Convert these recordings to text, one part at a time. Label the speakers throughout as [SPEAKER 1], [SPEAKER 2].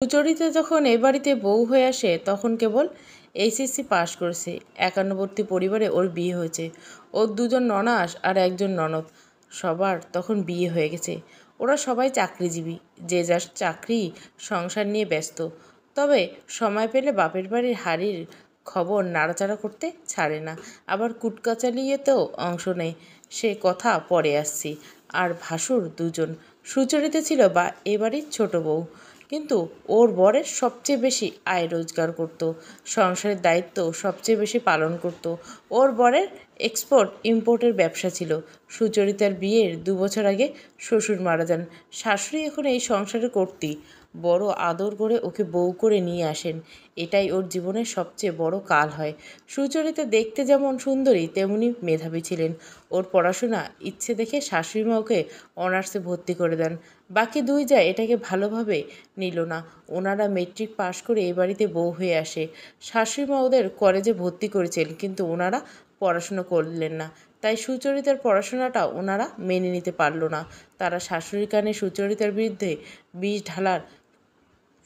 [SPEAKER 1] সুচরিতা যখন এ বাড়িতে বউ হয়ে আসে তখন কেবল এইচএসসি পাশ করেছে। একান্নবর্তী পরিবারে ওর বিয়ে হয়েছে। ওর দুজন ননাস আর একজন ননদ। সবার তখন বিয়ে হয়ে গেছে। ওরা সবাই চাকরিজীবী, যে যার চাকরি সংসার নিয়ে ব্যস্ত। তবে সময় পেলে বাপের বাড়ির হাড়ির খবর নাড়াচাড়া করতে ছাড়ে না। আবার কুটকাচালিয়েতেও অংশ নেয়, সে কথা পরে আসছি। আর ভাসুর দুজন। সুচরিতা ছিল বা এ বাড়ির ছোট বউ, কিন্তু ওর বরের সবচেয়ে বেশি আয় রোজগার করত, সংসারের দায়িত্ব সবচেয়ে বেশি পালন করত। ওর বরের এক্সপোর্ট ইম্পোর্টের ব্যবসা ছিল। সুচরিতার বিয়ের 2 বছর আগে শ্বশুর মারা যান। শাশুড়ি এখন এই সংসারে কর্ত্রী। বড় আদর করে ওকে বউ করে নিয়ে আসেন। এটাই ওর জীবনের সবচেয়ে বড় কাল হয়। সুচরিতা দেখতে যেমন সুন্দরী তেমনি মেধাবী ছিলেন। ওর পড়াশোনা ইচ্ছে দেখে শাশুড়িমা ওকে অনার্সে ভর্তি করে দেন। বাকি দুই যা এটাকে ভালোভাবে নিল না। ওনারা মেট্রিক পাশ করে এ বাড়িতে বউ হয়ে আসে। শাশুড়িমা ওদের কলেজে ভর্তি করেছেন, কিন্তু ওনারা পড়াশুনো করলেন না। তাই সুচরিতার পড়াশোনাটা ওনারা মেনে নিতে পারল না। তারা শাশুড়ির কানে সুচরিতার বিরুদ্ধে বিষ ঢালার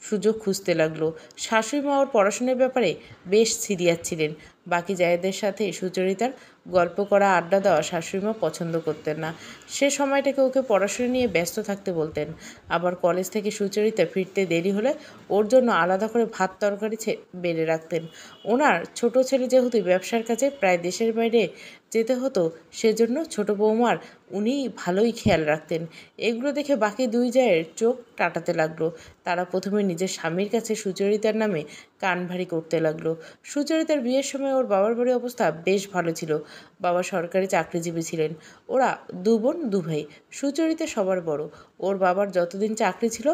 [SPEAKER 1] সুযোগ খুঁজতে লাগলো। শাশুড়িমা ওর পড়াশোনার ব্যাপারে বেশ সিরিয়াস ছিলেন। বাকি জায়েদের সাথে সুচরিতার গল্প করা, আড্ডা দেওয়া শাশুড়িমা পছন্দ করতেন না। সে সময়টাকে ওকে পড়াশোনা নিয়ে ব্যস্ত থাকতে বলতেন। আবার কলেজ থেকে সুচরিতা ফিরতে দেরি হলে ওর জন্য আলাদা করে ভাত তরকারি বেড়ে রাখতেন। ওনার ছোট ছেলে যেহেতু ব্যবসার কাজে প্রায় দেশের বাইরে যেতে হতো, সেজন্য ছোট বৌমার উনি ভালোই খেয়াল রাখতেন। এগুলো দেখে বাকি দুই জায়ের চোখ টাটাতে লাগলো। তারা প্রথমে নিজের স্বামীর কাছে সুচরিতার নামে কান ভারী করতে লাগলো। সুচরিতার বিয়ের সময় ওর বাবার বাড়ির অবস্থা বেশ ভালো ছিল। বাবা সরকারি চাকরিজীবী ছিলেন। ওরা 2 বোন 2 ভাই। সুচরিতা সবার বড়। ওর বাবার যতদিন চাকরি ছিল,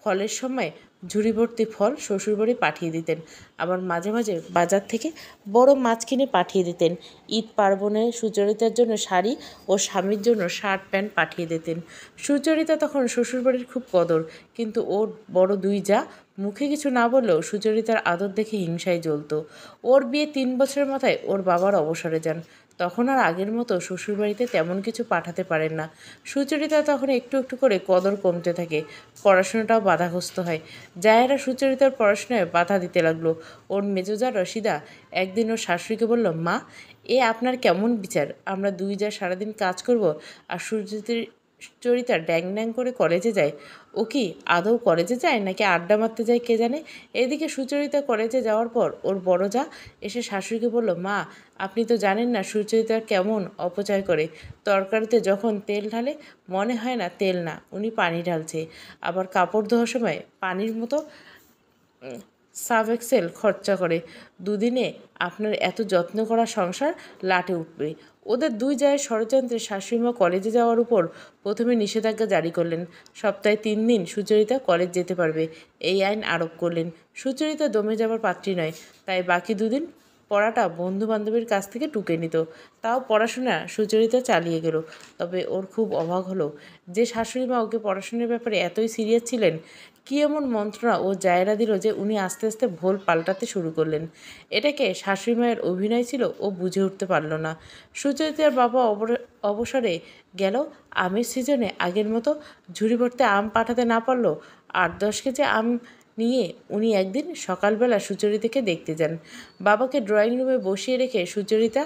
[SPEAKER 1] ফলের সময় ঝুড়ি ভর্তি ফল শ্বশুরবাড়ি পাঠিয়ে দিতেন। আবার মাঝে মাঝে বাজার থেকে বড় মাছ কিনে পাঠিয়ে দিতেন। ঈদ পার্বণে সুচরিতার জন্য শাড়ি ও স্বামীর জন্য শার্ট প্যান্ট পাঠিয়ে দিতেন। সুচরিতা তখন শ্বশুরবাড়ির খুব কদর, কিন্তু ওর বড় দুই যা মুখে কিছু না বললেও সুচরিতার আদর দেখে হিংসায় জ্বলত। ওর বিয়ে 3 বছরের মাথায় ওর বাবার অবসরে যান। তখন আর আগের মতো শ্বশুরবাড়িতে তেমন কিছু পাঠাতে পারেন না। সুচরিতা তখন একটু একটু করে কদর কমতে থাকে। পড়াশোনাটাও বাধাগ্রস্ত হয়। জায়েরা সুচরিতার পড়াশোনায় বাধা দিতে লাগলো। ওর মেজোজা রশিদা একদিন ওর শাশুড়িকে বলল, মা, এ আপনার কেমন বিচার? আমরা দুই যা সারাদিন কাজ করব, আর সুচরিতা ড্যাং ড্যাং করে কলেজে যায়। ও কি আদৌ কলেজে যায় নাকি আড্ডা মারতে যায় কে জানে। এদিকে সুচরিতা কলেজে যাওয়ার পর ওর বড় যা এসে শাশুড়িকে বলল, মা, আপনি তো জানেন না সুচরিতা কেমন অপচয় করে। তরকারিতে যখন তেল ঢালে মনে হয় না তেল না, উনি পানি ঢালছে। আবার কাপড় ধোয়ার সময় পানির মতো সার্ফ এক্সেল খরচা করে। দুদিনে আপনার এত যত্ন করা সংসার লাটে উঠবে। ওদের দুই জায়ের ষড়যন্ত্রে শাশুড়িমা কলেজে যাওয়ার উপর প্রথমে নিষেধাজ্ঞা জারি করলেন। সপ্তাহে 3 দিন সুচরিতা কলেজ যেতে পারবে, এই আইন আরোপ করলেন। সুচরিতা দমে যাবার পাত্রী নয়, তাই বাকি 2 দিন পড়াটা বন্ধু বান্ধবের কাছ থেকে টুকে নিত। তাও পড়াশোনা সুচরিতা চালিয়ে গেল। তবে ওর খুব অবাক হলো যে শাশুড়িমা ওকে পড়াশোনার ব্যাপারে এতই সিরিয়াস ছিলেন। কী এমন মন্ত্রণা ও জায়রা দিল যে উনি আস্তে আস্তে ভোল পাল্টাতে শুরু করলেন। এটাকে শাশুড়িমায়ের অভিনয় ছিল ও বুঝে উঠতে পারল না। সুচরিতার বাবা অবসরে গেল। আমের সিজনে আগের মতো ঝুড়ি ভর্তি আম পাঠাতে না পারল। 8-10 কেজি আম নিয়ে উনি একদিন সকালবেলা সুচরিতাকে দেখতে যান। বাবাকে ড্রয়িং রুমে বসিয়ে রেখে সুচরিতা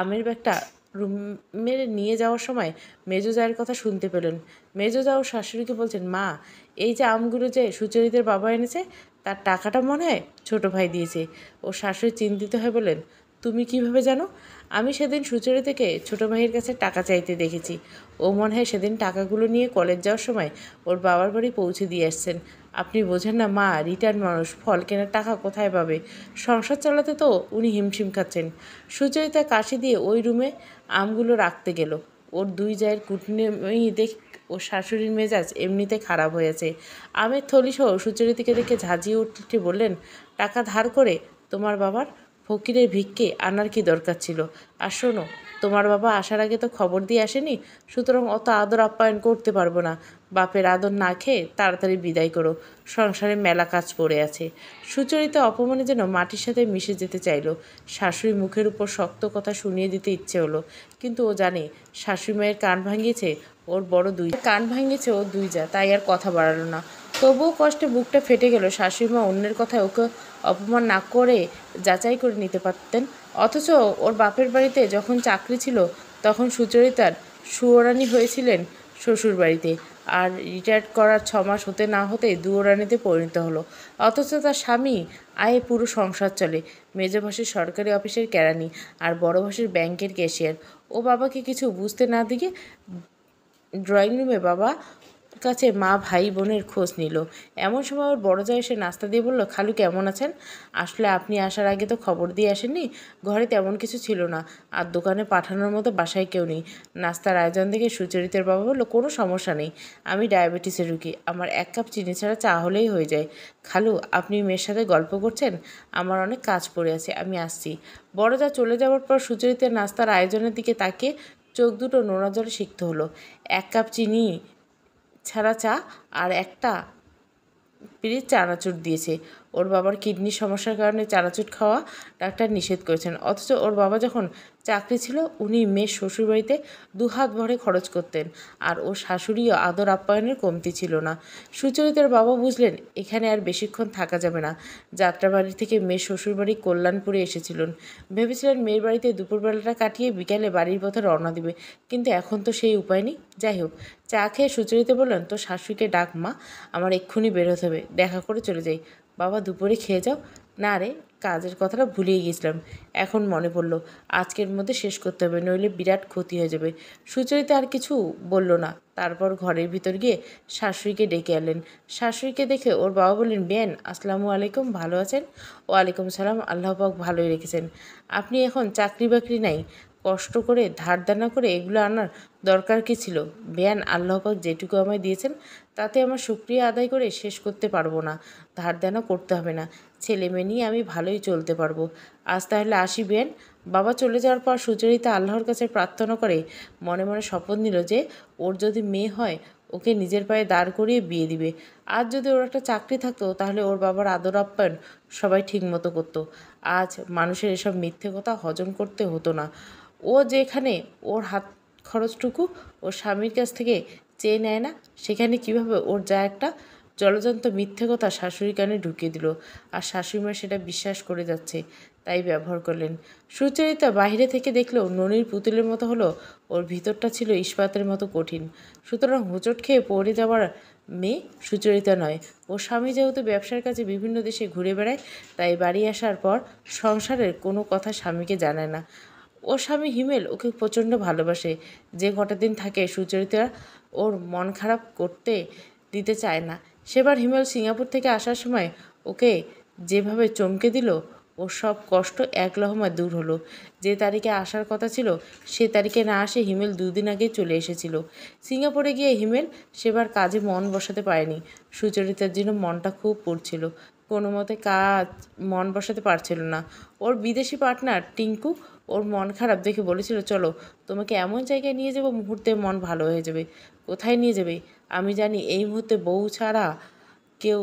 [SPEAKER 1] আমের ব্যাগটা রুমে নিয়ে যাওয়ার সময় মেজো জায়ের কথা শুনতে পেলেন। মেজো জা ও শাশুড়িকে বলছেন, মা, এই যে আমগুলো যে সুচরিতার বাবা এনেছে, তার টাকাটা মনে হয় ছোটো ভাই দিয়েছে। ও শাশুড়ি চিন্তিত হয়ে বলেন, তুমি কিভাবে জানো? আমি সেদিন সুচরিতাকে ছোটো ভাইয়ের কাছে টাকা চাইতে দেখেছি। ও মনে হয় সেদিন টাকাগুলো নিয়ে কলেজ যাওয়ার সময় ওর বাবার বাড়ি পৌঁছে দিয়ে আসছেন। আপনি বোঝেন না মা, রিটার্ন মানুষ, ফল কেনার টাকা কোথায় পাবে? সংসার চালাতে তো উনি হিমশিম খাচ্ছেন। সুচরিতা কাশি দিয়ে ওই রুমে আমগুলো রাখতে গেল। ওর দুই জায়ের কুটনি দেখ ও শাশুড়ির মেজাজ এমনিতে খারাপ হয়েছে। আমের থলিসহ সুচরিতাকে দেখে ঝাঁঝিয়ে উঠে বললেন, টাকা ধার করে তোমার বাবার ফকিরের ভিক্ষে আনার কি দরকার ছিল? আর শোনো, তোমার বাবা আসার আগে তো খবর দিয়ে আসেনি, সুতরাং অত আদর আপ্যায়ন করতে পারবো না। বাপের আদর না খেয়ে তাড়াতাড়ি বিদায় করো, সংসারে মেলা কাজ পড়ে আছে। সুচরিতা অপমানে যেন মাটির সাথে মিশে যেতে চাইল। শাশুড়ি মুখের উপর শক্ত কথা শুনিয়ে দিতে ইচ্ছে হলো, কিন্তু ও জানে শাশুড়ি মায়ের কান ভাঙিয়েছে ওর দুই যা, তাই আর কথা বাড়ালো না। তবুও কষ্টে বুকটা ফেটে গেল। শাশুড়িমা অন্যের কথায় ওকে অপমান না করে যাচাই করে নিতে পারতেন। অথচ ওর বাপের বাড়িতে যখন চাকরি ছিল তখন সুচরিতার সুয়োরানি হয়েছিলেন শ্বশুর বাড়িতে, আর রিটায়ার্ড করার 6 মাস হতে না হতেই দুয়োরানিতে পরিণত হলো। অথচ তার স্বামী আয়ে পুরো সংসার চলে। মেজ ভাসের সরকারি অফিসের কেরানি আর বড় ভাসের ব্যাংকের ক্যাশিয়ার। ও বাবাকে কিছু বুঝতে না দিয়ে ড্রয়িং রুমে বাবা কাছে মা ভাই বোনের খোঁজ নিল। এমন সময় ওর বড় জায় এসে নাস্তা দিয়ে বলল, খালু কেমন আছেন? আসলে আপনি আসার আগে তো খবর দিয়ে আসেননি। ঘরে তেমন কিছু ছিল না, আর দোকানে পাঠানোর মতো বাসায় কেউ নেই। নাস্তার আয়োজন দেখে সুচরিতার বাবা বলল, কোনো সমস্যা নেই, আমি ডায়াবেটিসের রুগী, আমার 1 কাপ চিনি ছাড়া চা হলেই হয়ে যায়। খালু, আপনি মেয়ের সাথে গল্প করছেন, আমার অনেক কাজ পড়ে আছে, আমি আসছি। বড় যা চলে যাওয়ার পর সুচরিতার নাস্তার আয়োজনের দিকে তাকিয়ে চোখ দুটো নোনা জলে সিক্ত হলো। 1 কাপ চিনি ছাড়া চা আর একটা পিরিচ চানাচুর দিয়েছে। ওর বাবার কিডনির সমস্যার কারণে চানাচুর খাওয়া ডাক্তার নিষেধ করেছেন। অথচ ওর বাবা যখন চাকরি ছিল উনি মেয়ের শ্বশুরবাড়িতে 2 হাত ভরে খরচ করতেন, আর ওর শাশুড়িও আদর আপ্যায়নের কমতি ছিল না। সুচরিতার বাবা বুঝলেন এখানে আর বেশিক্ষণ থাকা যাবে না। যাত্রাবাড়ি থেকে মেয়ের শ্বশুরবাড়ি কল্যাণপুরে এসেছিলেন। ভেবেছিলেন মেয়ের বাড়িতে দুপুরবেলাটা কাটিয়ে বিকালে বাড়ির পথে রওনা দেবে, কিন্তু এখন তো সেই উপায় নেই। যাই হোক, চা খেয়ে সুচরিতা বললেন, তো শাশুড়িকে ডাক মা, আমার এক্ষুনি বেরোতে হবে, দেখা করে চলে যাই। বাবা, দুপুরে খেয়ে যাও। না রে, কাজের কথাটা ভুলিয়ে গিয়েছিলাম, এখন মনে পড়লো, আজকের মধ্যে শেষ করতে হবে, নইলে বিরাট ক্ষতি হয়ে যাবে। সুচরিতা আর কিছু বলল না। তারপর ঘরের ভিতর গিয়ে শাশুড়িকে ডেকে আনলেন। শাশুড়িকে দেখে ওর বাবা বললেন, বেন, আসসালামু আলাইকুম, ভালো আছেন? ওয়ালাইকুম সালাম, আল্লাহ পাক ভালোই রেখেছেন। আপনি এখন চাকরি বাকরি নাই, কষ্ট করে ধার দানা করে এগুলো আনার দরকার কি ছিল? বেয়ান, আল্লাহ পাক যেটুকু আমায় দিয়েছেন তাতে আমার শুকরিয়া আদায় করে শেষ করতে পারবো না। ধার দেনা করতে হবে না, ছেলে মেয়ে নিয়ে আমি ভালোই চলতে পারবো। আজ তাহলে আসি বেয়ান। বাবা চলে যাওয়ার পর সুচরিতা আল্লাহর কাছে প্রার্থনা করে মনে মনে শপথ নিল যে ওর যদি মেয়ে হয় ওকে নিজের পায়ে দাঁড় করিয়ে বিয়ে দিবে। আজ যদি ওর একটা চাকরি থাকতো তাহলে ওর বাবার আদর আপ্যায়ন সবাই ঠিক মতো করতো। আজ মানুষের এসব মিথ্যে কথা হজম করতে হতো না। ও যেখানে ওর হাত খরচটুকু ওর স্বামীর কাছ থেকে চেয়ে নেয় না, সেখানে কিভাবে ওর যা একটা জলজন্ত মিথ্যে কথা শাশুড়ি কানে ঢুকিয়ে দিল, আর শাশুড়িমা সেটা বিশ্বাস করে যাচ্ছে, তাই ব্যবহার করলেন। সুচরিতা বাইরে থেকে দেখলেও ননির পুতুলের মতো হলো, ওর ভিতরটা ছিল ইস্পাতের মতো কঠিন। সুতরাং হোঁচট খেয়ে পড়ে যাওয়ার মেয়ে সুচরিতা নয়। ওর স্বামী যেহেতু ব্যবসার কাজে বিভিন্ন দেশে ঘুরে বেড়ায়, তাই বাড়ি আসার পর সংসারের কোনো কথা স্বামীকে জানায় না। ওর স্বামী হিমেল ওকে প্রচণ্ড ভালোবাসে। যে কটা দিন থাকে সুচরিতা ওর মন খারাপ করতে দিতে চায় না। সেবার হিমেল সিঙ্গাপুর থেকে আসার সময় ওকে যেভাবে চমকে দিল, ওর সব কষ্ট এক লহমায় দূর হলো। যে তারিখে আসার কথা ছিল সে তারিখে না আসে হিমেল 2 দিন আগে চলে এসেছিল। সিঙ্গাপুরে গিয়ে হিমেল সেবার কাজে মন বসাতে পারেনি। সুচরিতার জন্য মনটা খুব পড়ছিল, কোনো মতে কাজ মন বসাতে পারছিল না। ওর বিদেশি পার্টনার টিঙ্কু ওর মন খারাপ দেখে বলেছিল, চলো তোমাকে এমন জায়গায় নিয়ে যাবো মুহূর্তে মন ভালো হয়ে যাবে। কোথায় নিয়ে যাবে? আমি জানি এই মুহূর্তে বউ ছাড়া কেউ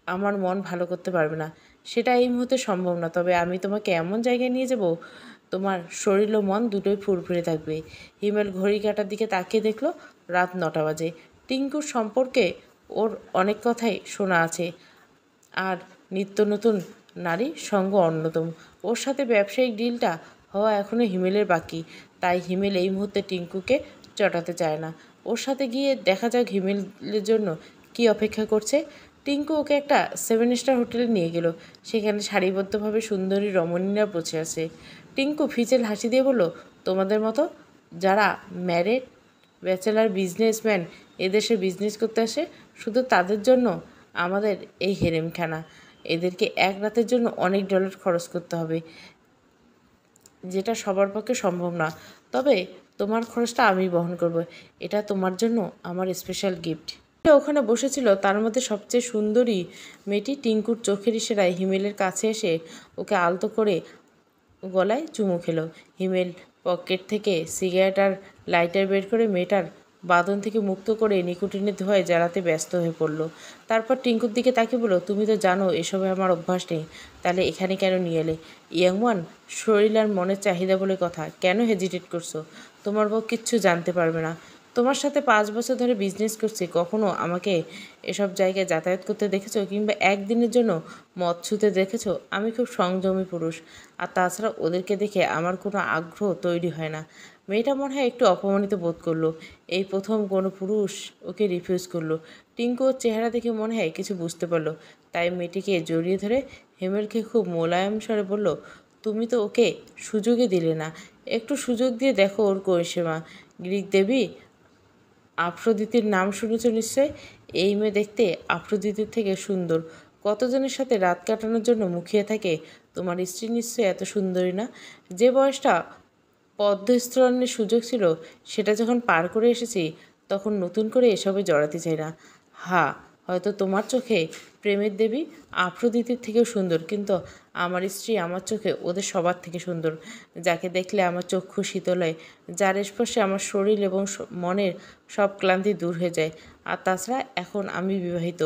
[SPEAKER 1] আমার মন ভালো করতে পারবে না, সেটা এই মুহূর্তে সম্ভব না, তবে আমি তোমাকে এমন জায়গায় নিয়ে যাব তোমার শরীর ও মন দুটোই ফুরফুরে থাকবে। হিমেল ঘড়ি কাটার দিকে তাকিয়ে দেখলো রাত 9টা বাজে। টিঙ্কুর সম্পর্কে ওর অনেক কথাই শোনা আছে, আর নিত্য নতুন নারী সঙ্গ অন্যতম। ওর সাথে ব্যবসায়িক ডিলটা হওয়া এখনও হিমেলের বাকি, তাই হিমেল এই মুহূর্তে টিঙ্কুকে চটাতে চায় না। ওর সাথে গিয়ে দেখা যাক হিমেলের জন্য কি অপেক্ষা করছে। টিঙ্কু ওকে একটা 7 স্টার হোটেলে নিয়ে গেল। সেখানে সারিবদ্ধভাবে সুন্দরী রমণীরা বসে আছে। টিঙ্কু ফিচেল হাসি দিয়ে বলল, তোমাদের মতো যারা ম্যারেড ব্যাচেলার বিজনেসম্যান এদেশে বিজনেস করতে আসে, শুধু তাদের জন্য আমাদের এই হেরেমখানা। এদেরকে এক রাতের জন্য অনেক ডলার খরচ করতে হবে, যেটা সবার পক্ষে সম্ভব না। তবে তোমার খরচটা আমি বহন করব, এটা তোমার জন্য আমার স্পেশাল গিফট। ওখানে বসেছিল তার মধ্যে সবচেয়ে সুন্দরী মেয়েটি টিঙ্কুর চোখের ইশারায় হিমেলের কাছে এসে ওকে আলতো করে গলায় চুমু খেলো। হিমেল পকেট থেকে সিগারেট আর লাইটার বের করে মেয়েটার বাঁধন থেকে মুক্ত করে নিকোটিনের ধোঁয়ায় জ্বালাতে ব্যস্ত হয়ে পড়ল। তারপর টিঙ্কুর দিকে তাকিয়ে বলল, তুমি তো জানো এসবে আমার অভ্যাস নেই, তাহলে এখানে কেন নিয়ে এলে? ইয়াং ওয়ান, শরীর আর মনের চাহিদা বলে কথা, কেন হেজিটেট করছো? তোমার বউ কিচ্ছু জানতে পারবে না। তোমার সাথে 5 বছর ধরে বিজনেস করছি, কখনো আমাকে এসব জায়গায় যাতায়াত করতে দেখেছো কিংবা একদিনের জন্য মদ ছুঁতে দেখেছো? আমি খুব সংযমী পুরুষ, আর তাছাড়া ওদেরকে দেখে আমার কোনো আগ্রহ তৈরি হয় না। মেয়েটা মনে হয় একটু অপমানিত বোধ করলো। এই প্রথম কোনো পুরুষ ওকে রিফিউজ করলো। টিঙ্কু ওর চেহারা দেখে মনে হয় কিছু বুঝতে পারলো, তাই মেয়েটিকে জড়িয়ে ধরে হেমেলকে খুব মোলায়েম স্বরে বলল, তুমি তো ওকে সুযোগই দিলে না, একটু সুযোগ দিয়ে দেখো ওর করিশ্মা। গ্রিক দেবী আফ্রোদিতির নাম শুনেছ নিশ্চয়? এই মেয়ে দেখতে আফ্রোদিতির থেকে সুন্দর। কতজনের সাথে রাত কাটানোর জন্য মুখিয়ে থাকে। তোমার স্ত্রী নিশ্চয়ই এত সুন্দরী না? যে বয়সটা পদ্মস্খলনের সুযোগ ছিল, সেটা যখন পার করে এসেছি, তখন নতুন করে এসবে জড়াতে চাই না। হ্যাঁ, হয়তো তোমার চোখে প্রেমের দেবী আফ্রোদিতির থেকেও সুন্দর, কিন্তু আমার স্ত্রী আমার চোখে ওদের সবার থেকে সুন্দর। যাকে দেখলে আমার চক্ষু শীতল হয়, যার স্পর্শে আমার শরীর এবং মনের সব ক্লান্তি দূর হয়ে যায়। আর তাছাড়া এখন আমি বিবাহিত।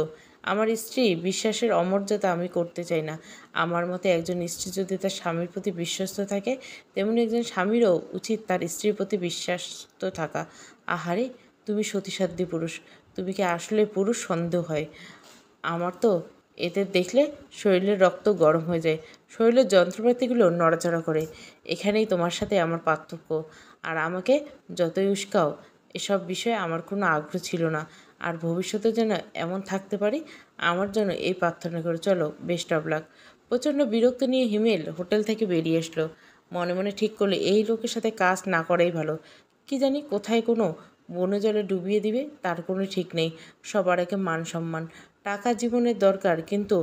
[SPEAKER 1] আমার স্ত্রী বিশ্বাসের অমর্যাদা আমি করতে চাই না। আমার মতে একজন স্ত্রী যদি তার স্বামীর প্রতি বিশ্বস্ত থাকে, তেমনি একজন স্বামীরও উচিত তার স্ত্রীর প্রতি বিশ্বাস্ত থাকা। আহারে, তুমি সতীসাধ্যী পুরুষ। তুমি কি আসলে পুরুষ? সন্দেহ হয় আমার তো। এদের দেখলে শরীরের রক্ত গরম হয়ে যায়, শরীরের যন্ত্রপাতিগুলো নড়াচড়া করে। এখানেই তোমার সাথে আমার পার্থক্য। আর আমাকে যতই উস্কাও, এসব বিষয়ে আমার কোনো আগ্রহ ছিল না, আর ভবিষ্যতে যেন এমন থাকতে পারি, আমার জন্য এই প্রার্থনা করে চলো। Best of luck. প্রচণ্ড বিরক্ত নিয়ে হিমেল হোটেল থেকে বেরিয়ে আসলো। মনে মনে ঠিক করলো এই লোকের সাথে কাজ না করাই ভালো। কি জানি কোথায় কোনো বনে জলে ডুবিয়ে দিবে, তার কোনো ঠিক নেই। সবার আগে মান সম্মান। টাকা জীবনের দরকার, কিন্তু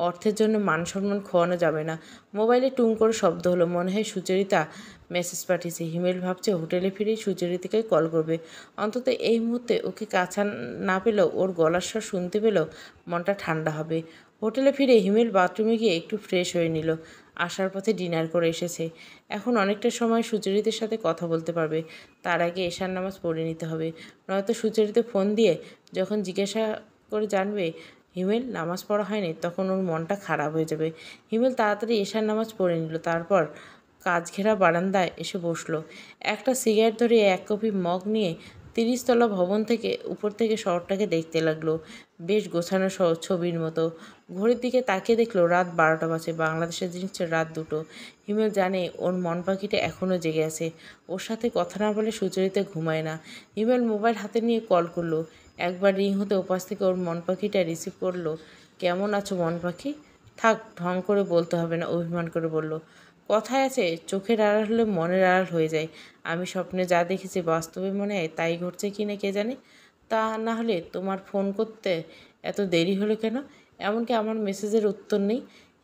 [SPEAKER 1] অর্থের জন্য মান সম্মান খোয়ানো যাবে না। মোবাইলে টুং করে শব্দ হলো। মনে হয় সুচরিতা মেসেজ পাঠিয়েছে। হিমেল ভাবছে হোটেলে ফিরেই সুচরিতাকে কল করবে। অন্তত এই মুহূর্তে ওকে কাছা না পেলেও ওর গলার স্বর শুনতে পেলেও মনটা ঠান্ডা হবে। হোটেলে ফিরে হিমেল বাথরুমে গিয়ে একটু ফ্রেশ হয়ে নিল। আসার পথে ডিনার করে এসেছে। এখন অনেকটা সময় সুচরিতার সাথে কথা বলতে পারবে। তার আগে এশার নামাজ পড়ে নিতে হবে, নয়তো সুচরিতা ফোন দিয়ে যখন জিজ্ঞাসা করে জানবে হিমেল নামাজ পড়া হয়নি, তখন ওর মনটা খারাপ হয়ে যাবে। হিমেল তাড়াতাড়ি এশার নামাজ পড়ে নিল, তারপর কাজ ঘেরা বারান্দায় এসে বসলো। একটা সিগারেট ধরে এক কপি মগ নিয়ে 30 তলা ভবন থেকে উপর থেকে শহরটাকে দেখতে লাগলো। বেশ গোছানো ছবির মতো। ঘড়ির দিকে তাকিয়ে দেখলো রাত 12টা বাজে। বাংলাদেশের জিনিস রাত 2টো। হিমেল জানে ওর মন পাখিটা এখনও জেগে আছে। ওর সাথে কথা না বলে সুচরিতা ঘুমায় না। হিমেল মোবাইল হাতে নিয়ে কল করলো। একবার রিং হতে ওপাশ থেকে ওর মন পাখিটা রিসিভ করলো। কেমন আছো মন পাখি? থাক, ঢং করে বলতে হবে না, অভিমান করে বলল। কথায় আছে, চোখের আড়াল হলে মনের আড়াল হয়ে যায়। আমি স্বপ্নে যা দেখেছি বাস্তবে মনে হয় তাই ঘটছে কি না কে জানে। তা না হলে তোমার ফোন করতে এত দেরি হলো কেন? এমনকি আমার মেসেজের উত্তর নেই।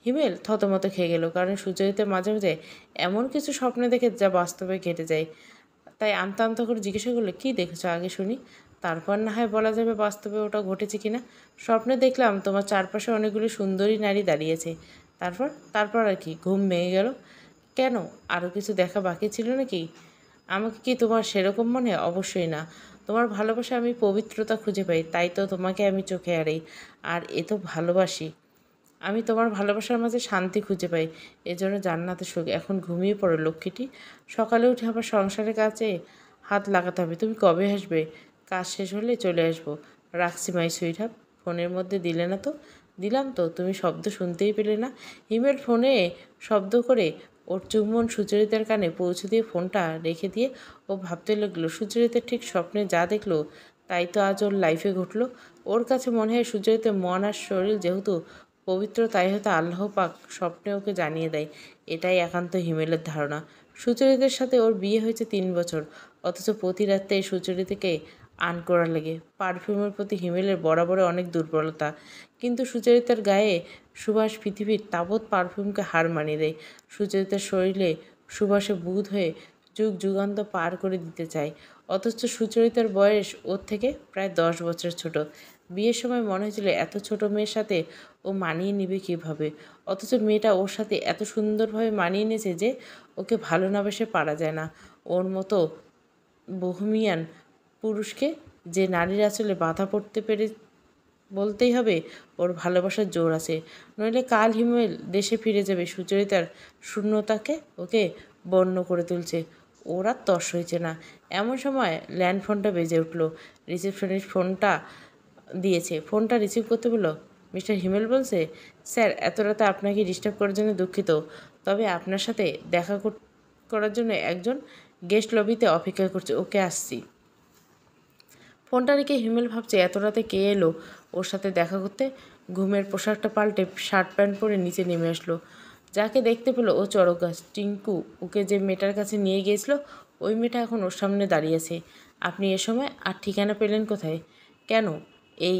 [SPEAKER 1] হিমেল থতমত খেয়ে গেল, কারণ সুচরিতা মাঝে মাঝে এমন কিছু স্বপ্নে দেখে যা বাস্তবে ঘটে যায়। তাই আমতা আমতা করে জিজ্ঞাসা করলো, কী দেখেছো আগে শুনি, তারপর না হয় বলা যাবে বাস্তবে ওটা ঘটেছে কিনা। স্বপ্নে দেখলাম তোমার চারপাশে অনেকগুলি সুন্দরী নারী দাঁড়িয়েছে। তারপর? তারপর আর কি? ঘুম ভেঙে গেল। কেন, আরও কিছু দেখা বাকি ছিল নাকি? আমাকে কি তোমার সেরকম মনে হয়? অবশ্যই না। তোমার ভালোবাসা আমি পবিত্রতা খুঁজে পাই, তাই তো তোমাকে আমি চোখে এড়াই। আর এ তো ভালোবাসি। আমি তোমার ভালোবাসার মাঝে শান্তি খুঁজে পাই, এজন্য জান্নাতে সুখ। এখন ঘুমিয়ে পড়ো লক্ষ্মীটি, সকালে উঠে আবার সংসারের কাজে হাত লাগাতে হবে। তুমি কবে আসবে? কাজ শেষ হলে চলে আসবো। রাখছি মাই সুইটহার্ট। ফোনের মধ্যে দিলে না তো? দিলাম তো, তুমি শব্দ শুনতেই পেলে না? হিমেল ফোনে শব্দ করে ওর চুম্বন সুচরিতার কানে পৌঁছে দিয়ে ফোনটা রেখে দিয়ে ও ভাবতে লাগলো, সুচরিতা ঠিক স্বপ্নে যা দেখলো তাই তো আজ ওর লাইফে ঘটলো। ওর কাছে মনে হয় সুচরিতার মন আর শরীর যেহেতু পবিত্র, তাই হয়তো আল্লাহ পাক স্বপ্নে ওকে জানিয়ে দেয়। এটাই একান্ত হিমেলের ধারণা। সুচরিতার সাথে ওর বিয়ে হয়েছে 3 বছর, অথচ প্রতি রাতে সুচরিতাকে আন করা লাগে। পারফিউমের প্রতি হিমেলের বরাবরই অনেক দুর্বলতা, কিন্তু সুচরিতার গায়ে সুবাস পৃথিবীর তাবৎ পারফিউমকে হার মানিয়ে দেয়। সুচরিতার শরীরে সুবাসে বুঁদ হয়ে যুগ যুগান্ত পার করে দিতে চায়, অথচ সুচরিতার বয়স ওর থেকে প্রায় 10 বছর ছোট। বিয়ের সময় মনে হয়েছিল এত ছোট মেয়ের সাথে ও মানিয়ে নিবে কীভাবে, অথচ মেয়েটা ওর সাথে এত সুন্দরভাবে মানিয়ে নিয়েছে যে ওকে ভালো না বেসে পারা যায় না। ওর মতো বহমিয়ান পুরুষকে যে নারীর আঁচলে বাধা পড়তে পেরে বলতেই হবে ওর ভালোবাসার জোর আছে, নইলে কাল হিমেল দেশে ফিরে যাবে। সুচরিতার শূন্যতাকে ওকে বন্য করে তুলছে। ওর আর তর্স হয়েছে না। এমন সময় ল্যান্ড ফোনটা বেজে উঠল। রিসেপশনিস্ট ফোনটা দিয়েছে। ফোনটা রিসিভ করতে বলল, মিস্টার হিমেল বলছে। স্যার, এত রাতে আপনাকে ডিস্টার্ব করার জন্য দুঃখিত, তবে আপনার সাথে দেখা করার জন্য একজন গেস্ট লবিতে অপেক্ষা করছে। ওকে, আসছি। ফোনটা রেখে হিমেল ভাবছে এত রাতে কে এলো ওর সাথে দেখা করতে। ঘুমের পোশাকটা পাল্টে শার্ট প্যান্ট পরে নিচে নেমে আসলো। যাকে দেখতে পেলো ও চড়ক গাছ। টিঙ্কু ওকে যে মেয়েটার কাছে নিয়ে গিয়েছিল ওই মেয়েটা এখন ওর সামনে দাঁড়িয়ে আছে। আপনি এ সময় আর ঠিকানা পেলেন কোথায়? কেন এই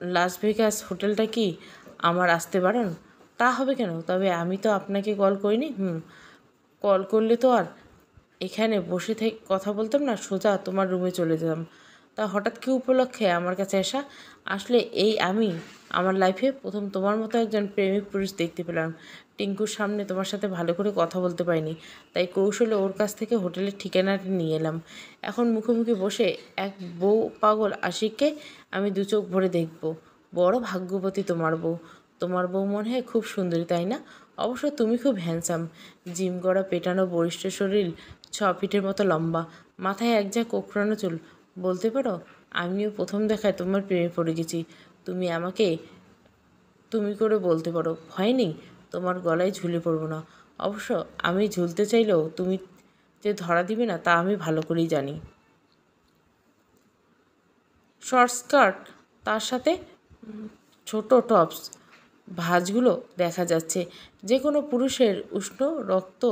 [SPEAKER 1] লাস ভেগাস হোটেলটা কি আমার আসতে বারণ? তা হবে কেন? তবে আমি তো আপনাকে কল করিনি। কল করলে তো আর এখানে বসে থেকে কথা বলতাম না, সোজা তোমার রুমে চলে যেতাম। তা হঠাৎ কি উপলক্ষে আমার কাছে আসা? আসলে এই আমি আমার লাইফে প্রথম তোমার মতো একজন প্রেমিক পুরুষ দেখতে পেলাম। টিঙ্কুর সামনে তোমার সাথে ভালো করে কথা বলতে পারিনি, তাই কৌশলে ওর কাছ থেকে হোটেলের ঠিকানাটা নিয়ে এলাম। এখন মুখোমুখি বসে এক বউ পাগল আশিককে আমি দু চোখ ভরে দেখব। বড় ভাগ্যবতী তোমার বউ। তোমার বউ মনে হয় খুব সুন্দরী, তাই না? অবশ্য তুমি খুব হ্যান্ডসাম। জিম করা পেটানো বরিষ্ঠ শরীর, 6 ফিটের মতো লম্বা, মাথায় এক ঝাঁক কোঁকড়ানো চুল। বলতে পারো আমিও প্রথম দেখায় তোমার প্রেমে পড়ে গেছি। তুমি আমাকে তুমি করে বলতে পারো, ভয় নেই, তোমার গলায় ঝুলে পড়বো না। অবশ্য আমি ঝুলতে চাইলেও তুমি যে ধরা দিবে না তা আমি ভালো করেই জানি। শর্ট স্কার্ট, তার সাথে ছোট টপস, ভাঁজগুলো দেখা যাচ্ছে। যে কোনো পুরুষের উষ্ণ রক্ত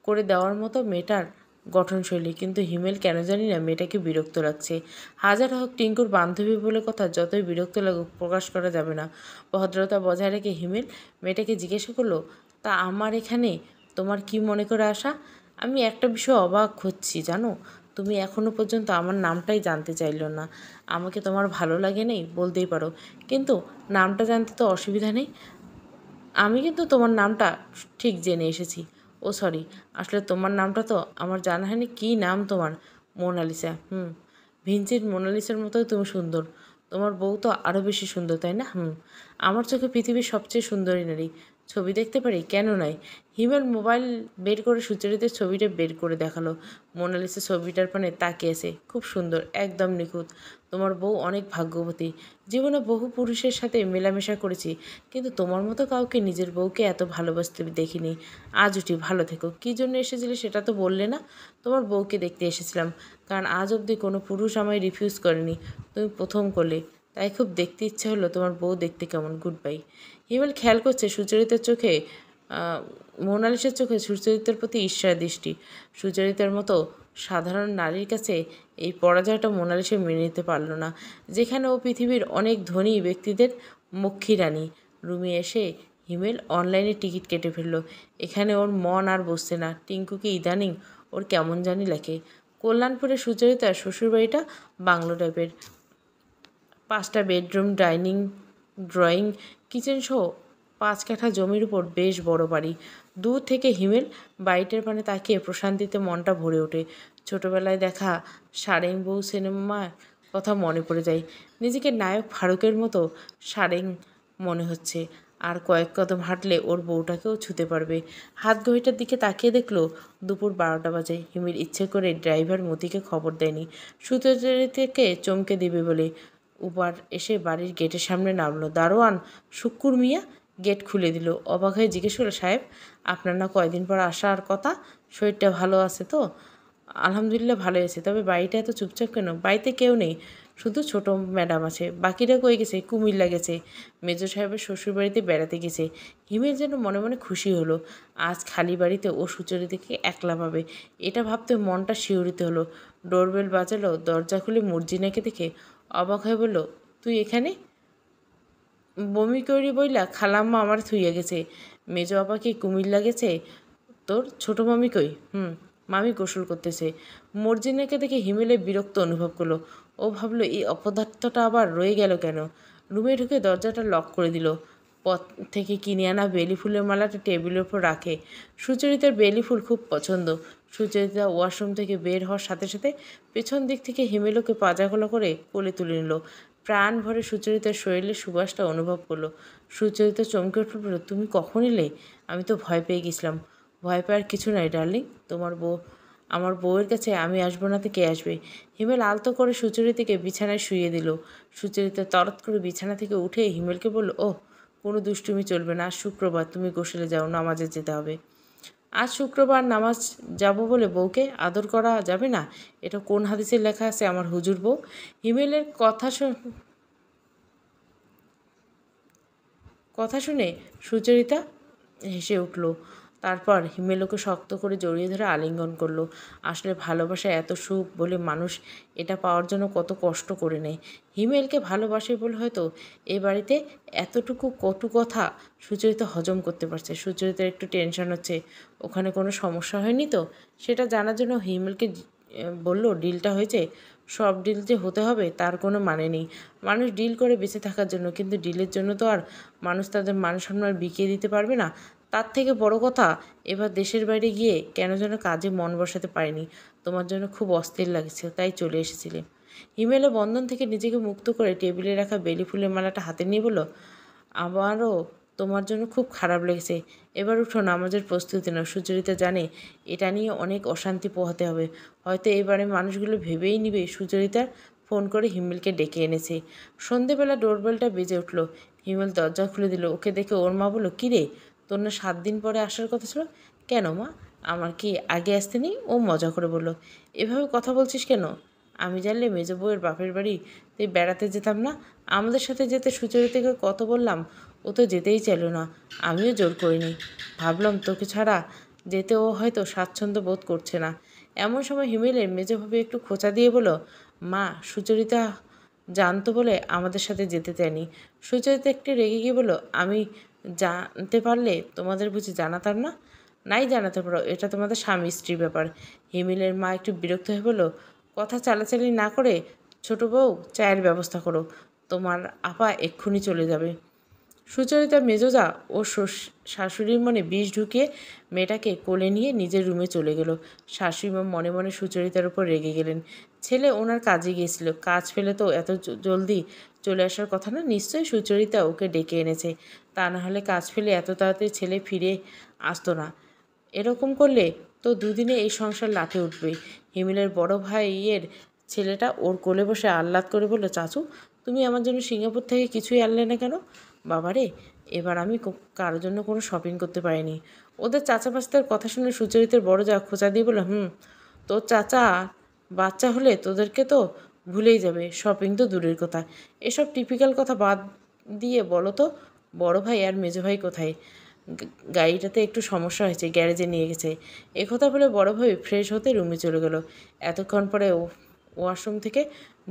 [SPEAKER 1] করে দেওয়ার মতো মেয়েটার গঠনশৈলী। কিন্তু হিমেল কেন জানি না মেয়েটাকে বিরক্ত লাগছে। হাজার হোক টিঙ্কুর বান্ধবী বলে কথা, যতই বিরক্ত লাগুক প্রকাশ করা যাবে না। ভদ্রতা বজায় রেখে হিমেল মেয়েটাকে জিজ্ঞাসা করলো, তা আমার এখানে তোমার কি মনে করে আসা? আমি একটা বিষয় অবাক হচ্ছি জানো, তুমি এখনও পর্যন্ত আমার নামটাই জানতে চাইলো না। আমাকে তোমার ভালো লাগে নেই বলতেই পারো, কিন্তু নামটা জানতে তো অসুবিধা নেই। আমি কিন্তু তোমার নামটা ঠিক জেনে এসেছি। ও সরি, আসলে তোমার নামটা তো আমার জানা হয়নি। কী নাম তোমার? মোনালিসা। ভিনসেন্ট মোনালিসার মতোই তুমি সুন্দর। তোমার বউ তো আরও বেশি সুন্দর, তাই না? আমার চোখে পৃথিবীর সবচেয়ে সুন্দরী নারী। ছবি দেখতে পারি? কেন নয়? হিমেল মোবাইল বের করে সুচরিতার ছবিটা বের করে দেখালো। মোনালিসা ছবিটার পানে তাকিয়েছে। খুব সুন্দর, একদম নিখুঁত। তোমার বউ অনেক ভাগ্যবতী। জীবনে বহু পুরুষের সাথে মেলামেশা করেছি, কিন্তু তোমার মতো কাউকে নিজের বউকে এত ভালোবাসতে দেখিনি। আজ উঠি, ভালো থেকো। কী জন্য এসেছিলে সেটা তো বললে না? তোমার বউকে দেখতে এসেছিলাম, কারণ আজ অবধি কোনো পুরুষ আমায় রিফিউজ করেনি, তুমি প্রথম করলে, তাই খুব দেখতে ইচ্ছে হলো তোমার বউ দেখতে কেমন। Good bye. হিমেল খেয়াল করছে সুচরিতার চোখে, মোনালিসার চোখে সুচরিতার প্রতি ঈর্ষার দৃষ্টি। সুচরিতার মতো সাধারণ নারীর কাছে এই পরাজয়টা মোনালিসা মেনে নিতে পারল না, যেখানে ও পৃথিবীর অনেক ধনী ব্যক্তিদের মক্ষী রানী। রুমে এসে হিমেল অনলাইনে টিকিট কেটে ফেলল। এখানে ওর মন আর বসছে না। টিঙ্কুকে ইদানিং ওর কেমন জানি লাগে। কল্যাণপুরে সুচরিতার শ্বশুরবাড়িটা বাংলো টাইপের। 5টা বেডরুম, ডাইনিং, ড্রয়িং, কিচেন সহ 5 কাঠা জমির উপর বেশ বড় বাড়ি। দূর থেকে হিমেল বাড়িটার পানে তাকিয়ে প্রশান্তিতে মনটা ভরে ওঠে। ছোটবেলায় দেখা সারেং বউ সিনেমার কথা মনে পড়ে যায়। নিজেকে নায়ক ফারুকের মতো সারেং মনে হচ্ছে। আর কয়েক কদম হাঁটলে ওর বউটাকেও ছুতে পারবে। হাত ঘড়িটার দিকে তাকিয়ে দেখলো দুপুর 12টা বাজে। হিমেল ইচ্ছে করে ড্রাইভার মতিকে খবর দেয়নি, সুচরিতাকে চমকে দেবে বলে। উবার এসে বাড়ির গেটের সামনে নামলো। দারোয়ান শুক্কুর মিয়া গেট খুলে দিল। অবাক হয়ে জিজ্ঞেস করলো, সাহেব, আপনার না কয়দিন পর আসার কথা? শরীরটা ভালো আছে তো? আলহামদুলিল্লাহ ভালো আছে। তবে বাড়িটা এত চুপচাপ কেন? বাড়িতে কেউ নেই, শুধু ছোট ম্যাডাম আছে। বাকিরা কই গেছে? কুমিল্লা গেছে, মেজো সাহেবের শ্বশুরবাড়িতে বেড়াতে গেছে। হিমেল যেন মনে মনে খুশি হলো। আজ খালি বাড়িতে ও সুচরিতাকে একলা পাবে, এটা ভাবতে মনটা শিহরিত হলো। ডোরবেল বাজালো। দরজা খুলে মর্জিনাকে দেখে অবাক হয়ে বলল, তুই এখানে? বমি করি বইলা খালাম্মা আমার থুইয়া গেছে। মেজো আপাকে কুমিল্লা গেছে। তোর ছোট মামি কই? মামি গোসল করতেছে। মর্জিনাকে দেখে হিমেলে বিরক্ত অনুভব করলো। ও ভাবলো এই অপদার্থটা আবার রয়ে গেল কেন। রুমে ঢুকে দরজাটা লক করে দিল। পথ থেকে কিনে আনা বেলি ফুলের মালাটা টেবিলের উপর রাখে। সুচরিতার বেলি ফুল খুব পছন্দ। সুচরিতা ওয়াশরুম থেকে বের হওয়ার সাথে সাথে পেছন দিক থেকে হিমেলকে পাজাগোলা করে কোলে তুলে নিল। প্রাণ ভরে সুচরিতার শরীরের সুবাসটা অনুভব করলো। সুচরিতা চমকে উঠে বলল, তুমি কখন এলে? আমি তো ভয় পেয়ে গেছিলাম। ভয় পাওয়ার কিছু নাই ডার্লিং, তোমার বউ আমার বউয়ের কাছে আমি আসবো না তো কে আসবে? হিমেল আলতো করে সুচরিতাকে বিছানায় শুইয়ে দিল। সুচরিতা তরত করে বিছানা থেকে উঠে হিমেলকে বলল, ও কোনো দুষ্টুমি চলবে না, আজ শুক্রবার, তুমি গোসলে যাও, নামাজে যেতে হবে। আজ শুক্রবার, নামাজ যাব বলে বউকে আদর করা যাবে না? এটা কোন হাদিসে লেখা আছে আমার হুজুর বউ? হিমেলের কথা শুনে সুচরিতা হেসে উঠল। তারপর হিমেল ওকে শক্ত করে জড়িয়ে ধরে আলিঙ্গন করলো। আসলে ভালোবাসা এত সুখ বলে মানুষ এটা পাওয়ার জন্য কত কষ্ট করে নেয়। হিমেলকে ভালোবাসে বলে হয়তো এ বাড়িতে এতটুকু কটু কথা সুচরিতা হজম করতে পারছে। সুচরিতার একটু টেনশন হচ্ছে, ওখানে কোনো সমস্যা হয়নি তো? সেটা জানার জন্য হিমেলকে বলল, ডিলটা হয়েছে। সব ডিল যে হতে হবে তার কোনো মানে নেই। মানুষ ডিল করে বেঁচে থাকার জন্য, কিন্তু ডিলের জন্য তো আর মানুষ তাদের মান সম্মান বিকিয়ে দিতে পারবে না। তার থেকে বড় কথা, এবার দেশের বাইরে গিয়ে কেন যেন কাজে মন বসাতে পারিনি। তোমার জন্য খুব অস্থির লাগছে, তাই চলে এসেছিলে। হিমেলে বন্ধন থেকে নিজেকে মুক্ত করে টেবিলে রাখা বেলি ফুলের মালাটা হাতে নিয়ে বলল, আমারও তোমার জন্য খুব খারাপ লেগেছে। এবার উঠো, নামাজের প্রস্তুতি নাও। সুচরিতা জানে এটা নিয়ে অনেক অশান্তি পোহাতে হবে। হয়তো এবারে মানুষগুলো ভেবেই নিবে সুচরিতার ফোন করে হিমেলকে ডেকে এনেছে। সন্ধেবেলা ডোরবেলটা বেজে উঠল। হিমেল দরজা খুলে দিল। ওকে দেখে ওর মা বলল, কী রে, তোর না 7 দিন পরে আসার কথা ছিল? কেন মা, আমার কি আগে আসতে নেই? ও মজা করে বলল, এভাবে কথা বলছিস কেন? আমি জানলে মেজো বউয়ের বাপের বাড়িতে বেড়াতে যেতাম না? আমাদের সাথে যেতে সুচরিতাকে কত বললাম, ও তো যেতেই চাইল না। আমিও জোর করিনি। ভাবলাম তোকে ছাড়া যেতে ও হয়তো স্বাচ্ছন্দ্য বোধ করছে না। এমন সময় হিমেলের মেজো ভাবে একটু খোঁচা দিয়ে বলল, মা, সুচরিতা জানতো বলে আমাদের সাথে যেতে চায়নি। সুচরিতা একটু রেগে গিয়ে বলল, আমি জানতে পারলে তোমাদের বুঝি জানাতাম না? নাই জানাতে পারো, এটা তোমাদের স্বামী স্ত্রী ব্যাপার। হিমেলের মা একটু বিরক্ত হয়ে বলল, কথা চালাচালি না করে ছোট বউ চায়ের ব্যবস্থা করো, তোমার আপা এক্ষুনি চলে যাবে। সুচরিতা মেজোজা ও শাশুড়ির মনে বিষ ঢুকিয়ে মেয়েটাকে কোলে নিয়ে নিজের রুমে চলে গেল। শাশুড়িমা মনে মনে সুচরিতার উপর রেগে গেলেন। ছেলে ওনার কাজে গিয়েছিল, কাজ ফেলে তো এত জলদি চলে আসার কথা না। নিশ্চয়ই সুচরিতা ওকে ডেকে এনেছে, তা না হলে কাজ ফেলে এত তাড়াতাড়ি ছেলে ফিরে আসতো না। এরকম করলে তো দুদিনে এই সংসার লাঠে উঠবে। হিমেলের বড় ভাইয়ের ছেলেটা ওর কোলে বসে আহ্লাদ করে বলল, চাচু, তুমি আমার জন্য সিঙ্গাপুর থেকে কিছুই আনলে না কেন? বাবারে, এবার আমি কারোর জন্য কোনো শপিং করতে পারিনি। ওদের চাচা বাচ্চাদের কথা শুনে সুচরিতার বড় যা খোঁচা দিয়ে বলল, তোর চাচা বাচ্চা হলে তোদেরকে তো ভুলেই যাবে, শপিং তো দূরের কথা। এসব টিপিক্যাল কথা বাদ দিয়ে বলো তো, বড় ভাই আর মেজো ভাই কোথায়? গাড়িটাতে একটু সমস্যা হয়েছে, গ্যারেজে নিয়ে গেছে। একথা বলে বড় ভাই ফ্রেশ হতে রুমে চলে গেল। এতক্ষণ পরে ওয়াশরুম থেকে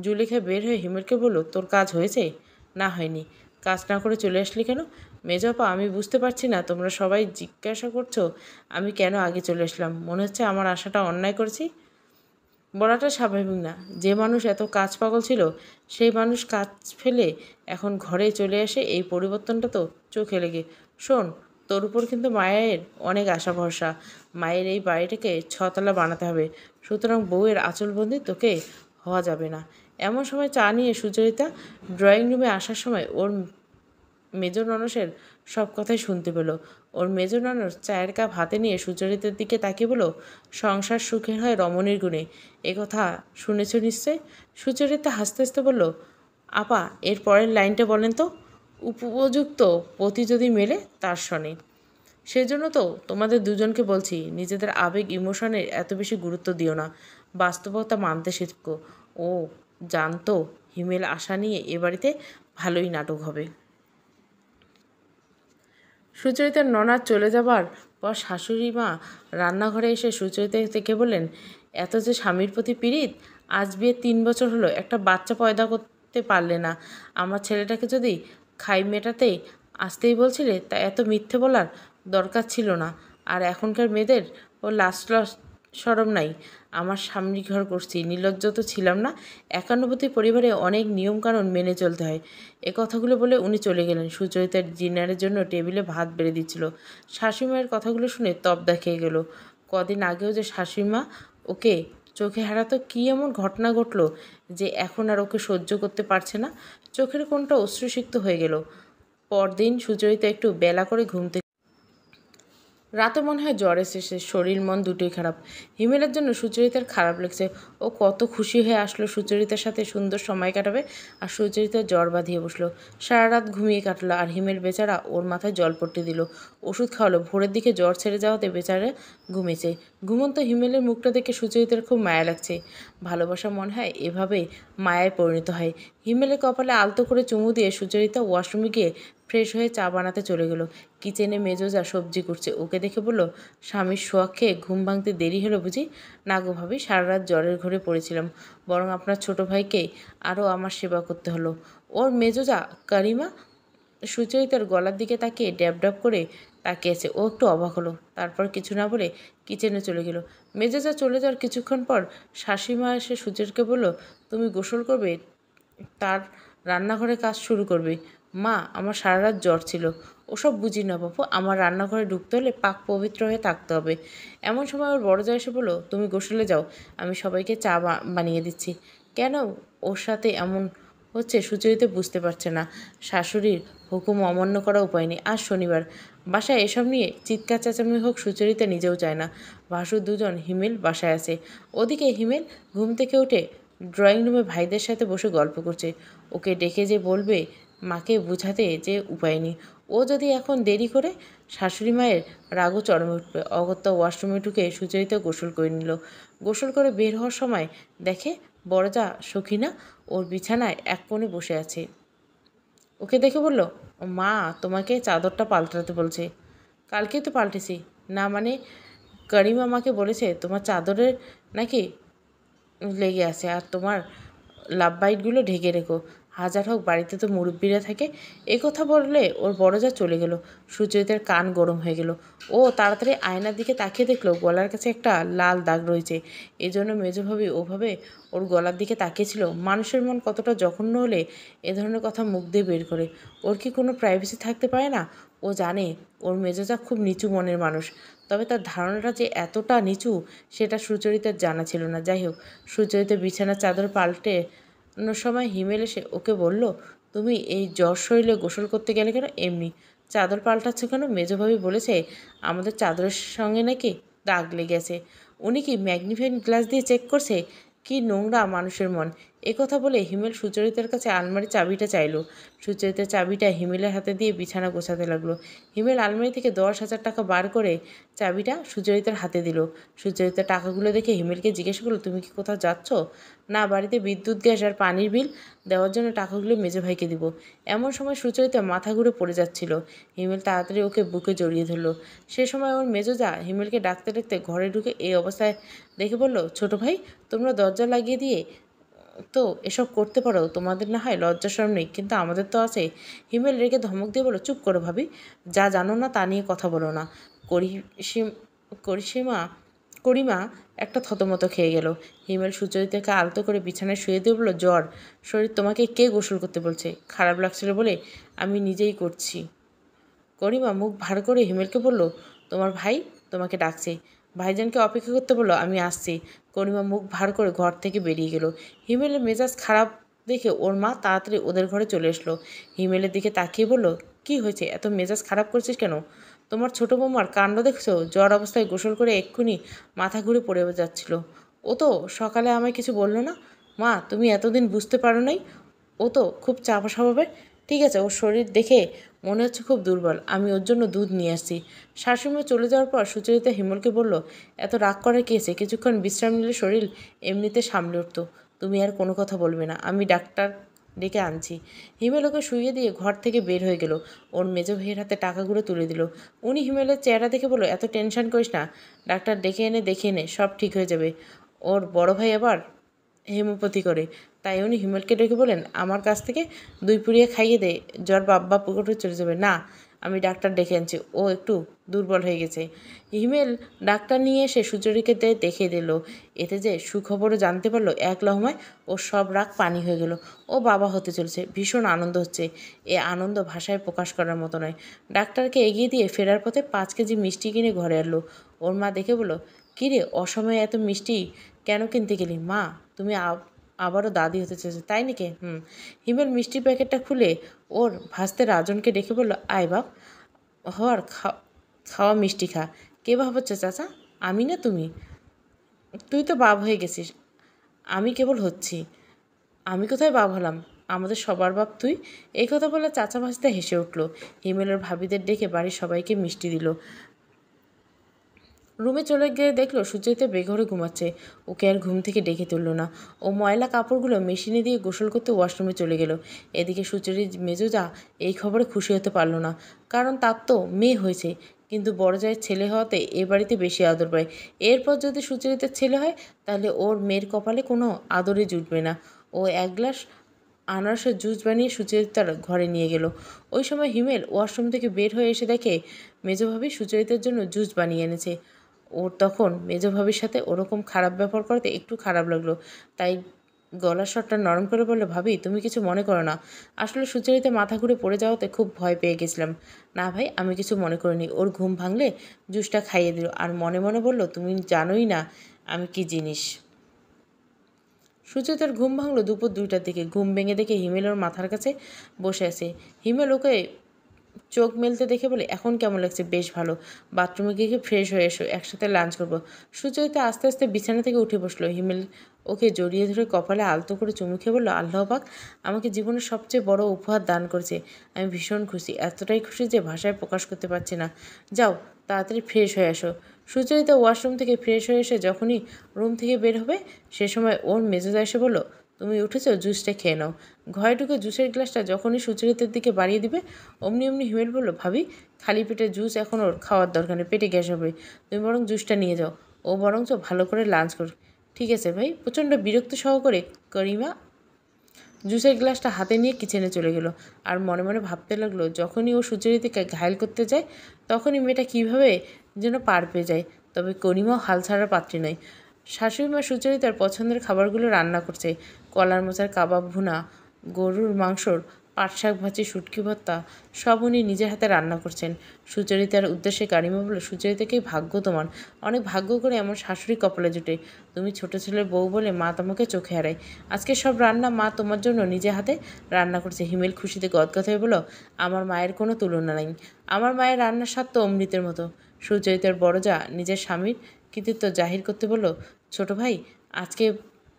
[SPEAKER 1] জুলেখা বের হয়ে হিমেলকে বলল, তোর কাজ হয়েছে? না, হয়নি। কাজ না করে চলে আসলি কেন? মেজপা, আমি বুঝতে পারছি না, তোমরা সবাই জিজ্ঞাসা করছো আমি কেন আগে চলে আসলাম। মনে হচ্ছে আমার আশাটা অন্যায় করেছি। বলাটা স্বাভাবিক না। যে মানুষ এত কাজ পাগল ছিল, সেই মানুষ কাজ ফেলে এখন ঘরে চলে আসে, এই পরিবর্তনটা তো চোখে লেগে। শোন, তোর উপর কিন্তু মায়ের অনেক আশা ভরসা। মায়ের এই বাড়িটাকে 6 তলা বানাতে হবে, সুতরাং বউয়ের আঁচলবন্দি তোকে হওয়া যাবে না। এমন সময় চা নিয়ে সুচরিতা ড্রয়িং রুমে আসার সময় ওর মেজো ননসের সব কথাই শুনতে পেল। ওর মেজো ননস চায়ের কাপ হাতে নিয়ে সুচরিতার দিকে তাকিয়ে বলল, সংসার সুখের হয় রমণীর গুণে, এ কথা শুনেছ নিশ্চয়? সুচরিতা হাসতে হাসতে বলল, আপা, এর পরের লাইনটা বলেন তো। উপযুক্ত পতি যদি মেলে তার শনে। সেজন্য তো তোমাদের দুজনকে বলছি, নিজেদের আবেগ ইমোশনের এত বেশি গুরুত্ব দিও না, বাস্তবতা মানতে শেখো। ও জানতো হিমেল আশা নিয়ে এ বাড়িতে ভালোই নাটক হবে। সুচরিতার ননার চলে যাবার পর শাশুড়ি মা রান্নাঘরে এসে সুচরিতা থেকে বললেন, এত যে স্বামীর প্রতি পীড়িত, আজ বিয়ে 3 বছর হলো, একটা বাচ্চা পয়দা করতে পারলে না। আমার ছেলেটাকে যদি খাই মেটাতে আসতেই বলছিলে, তা এত মিথ্যে বলার দরকার ছিল না। আর এখনকার মেয়েদের ও লাস্ট শরম নাই। আমার স্বামী ঘর করছি, নির্লজ্জ তো ছিলাম না। একান্নবর্তী পরিবারে অনেক নিয়মকানুন মেনে চলতে হয়। এ কথাগুলো বলে উনি চলে গেলেন। সুচরিতার ডিনারের জন্য টেবিলে ভাত বেড়ে দিচ্ছিল। শাশুড়িমায়ের কথাগুলো শুনে তবদা খেয়ে গেল। কদিন আগেও যে শাশুড়িমা ওকে চোখে হারাতো, কী এমন ঘটনা ঘটল যে এখন আর ওকে সহ্য করতে পারছে না? চোখের কোণটা অশ্রুসিক্ত হয়ে গেল। পরদিন সুচরিতা একটু বেলা করে ঘুম থেকে রাতে মনে হয় জ্বর এসেছে, শরীর মন দুটোই খারাপ। হিমেলের জন্য সুচরিতার খারাপ লাগছে। ও কত খুশি হয়ে আসলো সুচরিতার সাথে সুন্দর সময় কাটাবে, আর সুচরিতার জ্বর বাঁধিয়ে বসলো। সারা রাত ঘুমিয়ে কাটলো, আর হিমেল বেচারা ওর মাথায় জলপট্টি দিল, ওষুধ খাওয়ালো। ভোরের দিকে জ্বর ছেড়ে যাওয়াতে বেচারা ঘুমিয়েছে। ঘুমন্ত হিমেলের মুখটা দেখে সুচরিতার খুব মায়া লাগছে। ভালোবাসা মনে হয় এভাবে মায়ায় পরিণত হয়। হিমেলের কপালে আলতো করে চুমু দিয়ে সুচরিতা ওয়াশরুমে গিয়ে ফ্রেশ হয়ে চা বানাতে চলে গেল। কিচেনে মেজোজা সবজি করছে, ওকে দেখে বলল, স্বামীর শোয়াক খেয়ে ঘুম ভাঙতে দেরি হলো বুঝি? না গো ভাবি, সারা রাত জ্বরের ঘরে পড়েছিলাম, বরং আপনার ছোট ভাইকে আরও আমার সেবা করতে হলো। ওর মেজোজা কারিমা সুচরিতার গলার দিকে তাকিয়ে ড্যাব ড্যাব করে তাকিয়েছে। ও একটু অবাক হলো, তারপর কিছু না বলে কিচেনে চলে গেল। মেজোজা চলে যাওয়ার কিছুক্ষণ পর শাশুড়িমা এসে সুচরিকে বলল, তুমি গোসল করবে, তার রান্নাঘরে কাজ শুরু করবে। মা, আমার সারা রাত জ্বর ছিল। ওসব বুঝি না বাপু, আমার রান্নাঘরে ঢুকতে হলে পাক পবিত্র হয়ে থাকতে হবে। এমন সময় ওর বড় জা এসে বলল, তুমি গোসলে যাও, আমি সবাইকে চা বানিয়ে দিচ্ছি। কেন ওর সাথে এমন হচ্ছে সুচরিতা বুঝতে পারছে না। শাশুড়ির হুকুম অমান্য করা উপায় নেই। আজ শনিবার, বাসায় এসব নিয়ে চিৎকার চেঁচামেচি হোক সুচরিতা নিজেও চায় না। ভাসুর দুজন হিমেল বাসায় আছে। ওদিকে হিমেল ঘুম থেকে উঠে ড্রয়িং রুমে ভাইদের সাথে বসে গল্প করছে। ওকে ডেকে যে বলবে, মাকে বোঝাতে যে উপায় নেই। ও যদি এখন দেরি করে, শাশুড়ি মায়ের রাগও চরমে উঠবে। অগত্যা ওয়াশরুমে ঢুকে সুচরিতা গোসল করে নিল। গোসল করে বের হওয়ার সময় দেখে বড়জা সখিনা ওর বিছানায় এক কোণে বসে আছে। ওকে দেখে বলল, মা তোমাকে চাদরটা পাল্টাতে বলছে। কালকেই তো পাল্টেছি। না মানে, করিম আমাকে বলেছে তোমার চাদরের নাকি লেগে আছে, আর তোমার লাভ বাইটগুলো ঢেকে রেখো। হাজার হোক বাড়িতে তো মুরব্বীরা থাকে। এই কথা বললে ওর বড় যা চলে গেল। সুচরিতার কান গরম হয়ে গেল। ও তাড়াতাড়ি আয়নার দিকে তাকিয়ে দেখলো গলার কাছে একটা লাল দাগ রয়েছে। এজন্য মেজভাবি ওভাবে ওর গলার দিকে তাকিয়েছিল। মানুষের মন কতটা জঘন্য হলে এ ধরনের কথা মুখ দিয়ে বের করে। ওর কি কোনো প্রাইভেসি থাকতে পারে না? ও জানে ওর মেজোজা খুব নিচু মনের মানুষ, তবে তার ধারণাটা যে এতটা নিচু সেটা সুচরিতার জানা ছিল না। যাই হোক, সুচরিতা বিছানার চাদর পাল্টানোর সময় হিমেল এসে ওকে বলল, তুমি এই জ্বর শরীরে গোসল করতে গেলে কেন? এমনি চাদর পাল্টাচ্ছ কেন? মেজভাবি বলেছে আমাদের চাদরের সঙ্গে নাকি দাগ লেগেছে। উনি কি ম্যাগনিফাইং গ্লাস দিয়ে চেক করছে? কি নোংরা মানুষের মন! কথা বলে হিমেল সুচরিতার কাছে আলমারির চাবিটা চাইল। সুচরিতার চাবিটা হিমেলের হাতে দিয়ে বিছানা গোছাতে লাগলো। হিমেল আলমারি থেকে 10,000 টাকা বার করে চাবিটা সুচরিতার হাতে দিল। সুচরিতা টাকাগুলো দেখে হিমেলকে জিজ্ঞেস করলো, তুমি কি কোথাও যাচ্ছ? না, বাড়িতে বিদ্যুৎ, গ্যাস আর পানির বিল দেওয়ার জন্য টাকাগুলো মেজো ভাইকে দিব। এমন সময় সুচরিতা মাথা ঘুরে পড়ে যাচ্ছিল। হিমেল তাড়াতাড়ি ওকে বুকে জড়িয়ে ধরলো। সে সময় ওর মেজোজা হিমেলকে ডাকতে ডাকতে ঘরে ঢুকে এই অবস্থায় দেখে বলল, ছোট ভাই, তোমরা দরজা লাগিয়ে দিয়ে তো এসব করতে পারো, তোমাদের না হয় লজ্জা শরম নেই, কিন্তু আমাদের তো আছে। হিমেল রেগে ধমক দিয়ে বলো, চুপ করো ভাবি, যা জানো না তা নিয়ে কথা বলো না। করিসীমা করিমা একটা থতমত খেয়ে গেল। হিমেল সুচরিতাকে আলতো করে বিছানায় শুয়ে দিয়ে বলল, জ্বর শরীর, তোমাকে কে গোসল করতে বলছে? খারাপ লাগছিল বলে আমি নিজেই করছি। করিমা মুখ ভার করে হিমেলকে বলল, তোমার ভাই তোমাকে ডাকছে, ভাইজানকে অপেক্ষা করতে বললো, আমি আসছি। করিমা মুখ ভার করে ঘর থেকে বেরিয়ে গেল। হিমেলের মেজাজ খারাপ দেখে ওর মা তাড়াতাড়ি ওদের ঘরে চলে আসলো। হিমেলের দিকে তাকিয়ে বলল, কি হয়েছে, এত মেজাজ খারাপ করছিস কেন? তোমার ছোটো বৌমার কাণ্ড দেখছো? জ্বর অবস্থায় গোসল করে এক্ষুনি মাথা ঘুরে পড়ে যাচ্ছিল। ও তো সকালে আমায় কিছু বললো না। মা, তুমি এতদিন বুঝতে পারো নাই? ও তো খুব চাপা স্বভাবের। ঠিক আছে, ওর শরীর দেখে মনে হচ্ছে খুব দুর্বল, আমি ওর জন্য দুধ নিয়ে আসছি। শাশুড়িমা চলে যাওয়ার পর সুচরিতা হিমলকে বলল, এত রাগ করার কী আছে? কিছুক্ষণ বিশ্রাম নিলে শরীর এমনিতে সামলে উঠতো। তুমি আর কোনো কথা বলবে না, আমি ডাক্তার ডেকে আনছি। হিমেল ওকে শুইয়ে দিয়ে ঘর থেকে বের হয়ে গেল। ওর মেজো ভাইয়ের হাতে টাকাগুলো তুলে দিল। উনি হিমেলের চেহারা দেখে বলল, এত টেনশন করিস না, ডাক্তার ডেকে এনে দেখিয়ে নে, সব ঠিক হয়ে যাবে। ওর বড় ভাই আবার হেমোপ্যাথি করে, তাই উনি হিমেলকে ডেকে বলেন, আমার কাছ থেকে 2 পুড়িয়ে খাইয়ে দে, জ্বর বাব্বা পুকুরে চলে যাবে। না, আমি ডাক্তার ডেকে আনছি, ও একটু দুর্বল হয়ে গেছে। হিমেল ডাক্তার নিয়ে এসে সুচরিকে দেখিয়ে দিল। এতে যে সুখবরও জানতে পারলো, এক লহমায় ওর সব রাগ পানি হয়ে গেল। ও বাবা হতে চলেছে, ভীষণ আনন্দ হচ্ছে। এ আনন্দ ভাষায় প্রকাশ করার মতো নয়। ডাক্তারকে এগিয়ে দিয়ে ফেরার পথে 5 কেজি মিষ্টি কিনে ঘরে আনলো। ওর মা দেখে বলল, কিরে, অসময়ে এত মিষ্টি কেন কিনতে গেলি? মা, তুমি আবারও দাদি হতে চেয়েছে তাই নাকি? হিমেল মিষ্টির প্যাকেটটা খুলে ওর ভাসতে রাজনকে ডেকে বলল, আয় বাপ, হওয়ার খাওয়া মিষ্টি খা। কে বাপ হচ্ছে চাচা? আমি না তুমি? তুই তো বাপ হয়ে গেছিস, আমি কেবল হচ্ছি। আমি কোথায় বাপ হলাম? আমাদের সবার বাপ তুই। এই কথা বলে চাচা ভাসতে হেসে উঠল। হিমেলের ভাবিদের ডেকে বাড়ির সবাইকে মিষ্টি দিল। রুমে চলে গিয়ে দেখলো সুচরিতা বেঘরে ঘুমাচ্ছে। ওকে আর ঘুম থেকে ডেকে তুললো না। ও ময়লা কাপড়গুলো মেশিনে দিয়ে গোসল করতে ওয়াশরুমে চলে গেল। এদিকে সুচরির মেজোজা এই খবরে খুশি হতে পারল না, কারণ তার তো মেয়ে হয়েছে, কিন্তু বড় জায়ের ছেলে হওয়াতে এ বাড়িতে বেশি আদর পায়। এরপর যদি সুচরিতার ছেলে হয়, তাহলে ওর মেয়ের কপালে কোনো আদরে জুটবে না। ও এক গ্লাস আনারসের জুস বানিয়ে সুচরিতার ঘরে নিয়ে গেল। ওই সময় হিমেল ওয়াশরুম থেকে বের হয়ে এসে দেখে মেজোভাবি সুচরিতার জন্য জুস বানিয়ে এনেছে। ওর তখন মেজোভাবির সাথে ওরকম খারাপ ব্যবহার করতে একটু খারাপ লাগলো, তাই গলার স্বরটা নরম করে বলল, ভাবি তুমি কিছু মনে করো না। আসলে সুচরিতা মাথা ঘুরে পড়ে যাওয়াতে খুব ভয় পেয়ে গেছিলাম। না ভাই, আমি কিছু মনে করিনি। ওর ঘুম ভাঙলে জুসটা খাইয়ে দিল, আর মনে মনে বলল, তুমি জানোই না আমি কি জিনিস। সুচরিতার ঘুম ভাঙলো দুপুর 2টার দিকে। ঘুম ভেঙে দেখে হিমেল ওর মাথার কাছে বসে আছে। হিমেল ওকে চোখ মেলতে দেখে বলে, এখন কেমন লাগছে? বেশ ভালো। বাথরুমে গিয়ে ফ্রেশ হয়ে এসো, একসাথে লাঞ্চ করবো। সুচরিতা আস্তে আস্তে বিছানা থেকে উঠে বসলো। হিমেল ওকে জড়িয়ে ধরে কপালে আলতো করে চুমু খেয়ে বলল, আল্লাহ পাক আমাকে জীবনের সবচেয়ে বড় উপহার দান করেছে। আমি ভীষণ খুশি, এতটাই খুশি যে ভাষায় প্রকাশ করতে পারছি না। যাও তাড়াতাড়ি ফ্রেশ হয়ে আসো। সুচরিতা ওয়াশরুম থেকে ফ্রেশ হয়ে এসে যখনই রুম থেকে বের হবে, সে সময় ওর মেজোদা এসে বলল, তুমি উঠেছো, জুসটা খেয়ে নাও। ঘরে ঢুকে জুসের গ্লাসটা যখনই সুচরিতার দিকে বাড়িয়ে দিবে, অমনি অমনি হিমেল বলল, ভাবি খালি পেটে জুস এখন ওর খাওয়ার দরকার নেই, পেটে গ্যাস হবে। তুমি বরং জুসটা নিয়ে যাও, ও বরঞ্চ ভালো করে লাঞ্চ কর। ঠিক আছে ভাই। প্রচণ্ড বিরক্ত সহকারে করিমা জুসের গ্লাসটা হাতে নিয়ে কিচেনে চলে গেল। আর মনে মনে ভাবতে লাগলো, যখনই ও সুচরিতাকে ঘায়ল করতে যায়, তখনই মেয়েটা কীভাবে যেন পার পেয়ে যায়। তবে করিমাও হাল ছাড়ার পাত্রী নয়। শাশুড়ি মা সুচরিতার পছন্দের খাবারগুলো রান্না করছে। কলার মোচার কাবাব ভুনা, গরুর মাংসর পাট শাক ভাজি, শুটকি ভর্তা, সব উনি নিজের হাতে রান্না করছেন। সুচরিতার উদ্দেশ্যে কারিমা বলল, সুচরিতাকেই ভাগ্য তোমার, অনেক ভাগ্য করে এমন শাশুড়ি কপালে জুটে। তুমি ছোট ছেলের বউ বলে মা তোমাকে চোখে হারায়। আজকে সব রান্না মা তোমার জন্য নিজে হাতে রান্না করছে। হিমেল খুশিতে গদগদ হয়ে বলল, আমার মায়ের কোনো তুলনা নাই। আমার মায়ের রান্নার স্বাদ তো অমৃতের মতো। সুচরিতার বড় যা নিজের স্বামীর কৃতিত্ব জাহির করতে বলল, ছোট ভাই, আজকে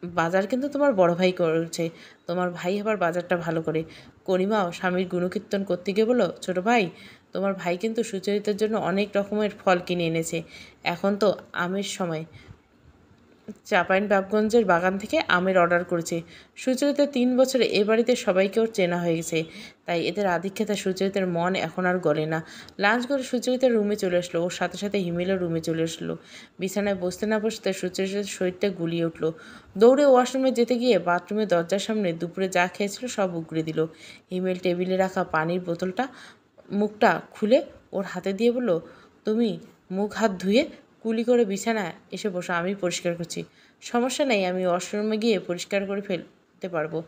[SPEAKER 1] বাজার কিন্তু তোমার বড় ভাই করেছে। তোমার ভাই আবার বাজারটা ভালো করে। করিমাও স্বামীর গুণকীর্তন করতে গিয়ে বলল, ছোট ভাই, তোমার ভাই কিন্তু সুচরিতার জন্য অনেক রকমের ফল কিনে এনেছে। এখন তো আমের সময়, চাঁপাইনবাবগঞ্জের বাগান থেকে আমের অর্ডার করেছে। সুচরিতা 3 বছরে এ বাড়িতে সবাইকে ওর চেনা হয়ে গেছে, তাই এদের আধিক্যতা সুচরিতার মন এখন আর গলে না। লাঞ্চ করে সুচরিতার রুমে চলে আসলো। ওর সাথে সাথে হিমেলও রুমে চলে আসলো। বিছানায় বসতে না বসতে সুচরিতার শরীরটা গুলিয়ে উঠল। দৌড়ে ওয়াশরুমে যেতে গিয়ে বাথরুমের দরজার সামনে দুপুরে যা খেয়েছিল সব উগড়ে দিল। হিমেল টেবিলে রাখা পানির বোতলটা মুখটা খুলে ওর হাতে দিয়ে বলল, তুমি মুখ হাত ধুয়ে কুলি করে বিছানায় এসে বসো, আমি পরিষ্কার করছি। সমস্যা নেই, আমি ওয়াশরুমে গিয়ে পরিষ্কার করে ফেলতে পারবো।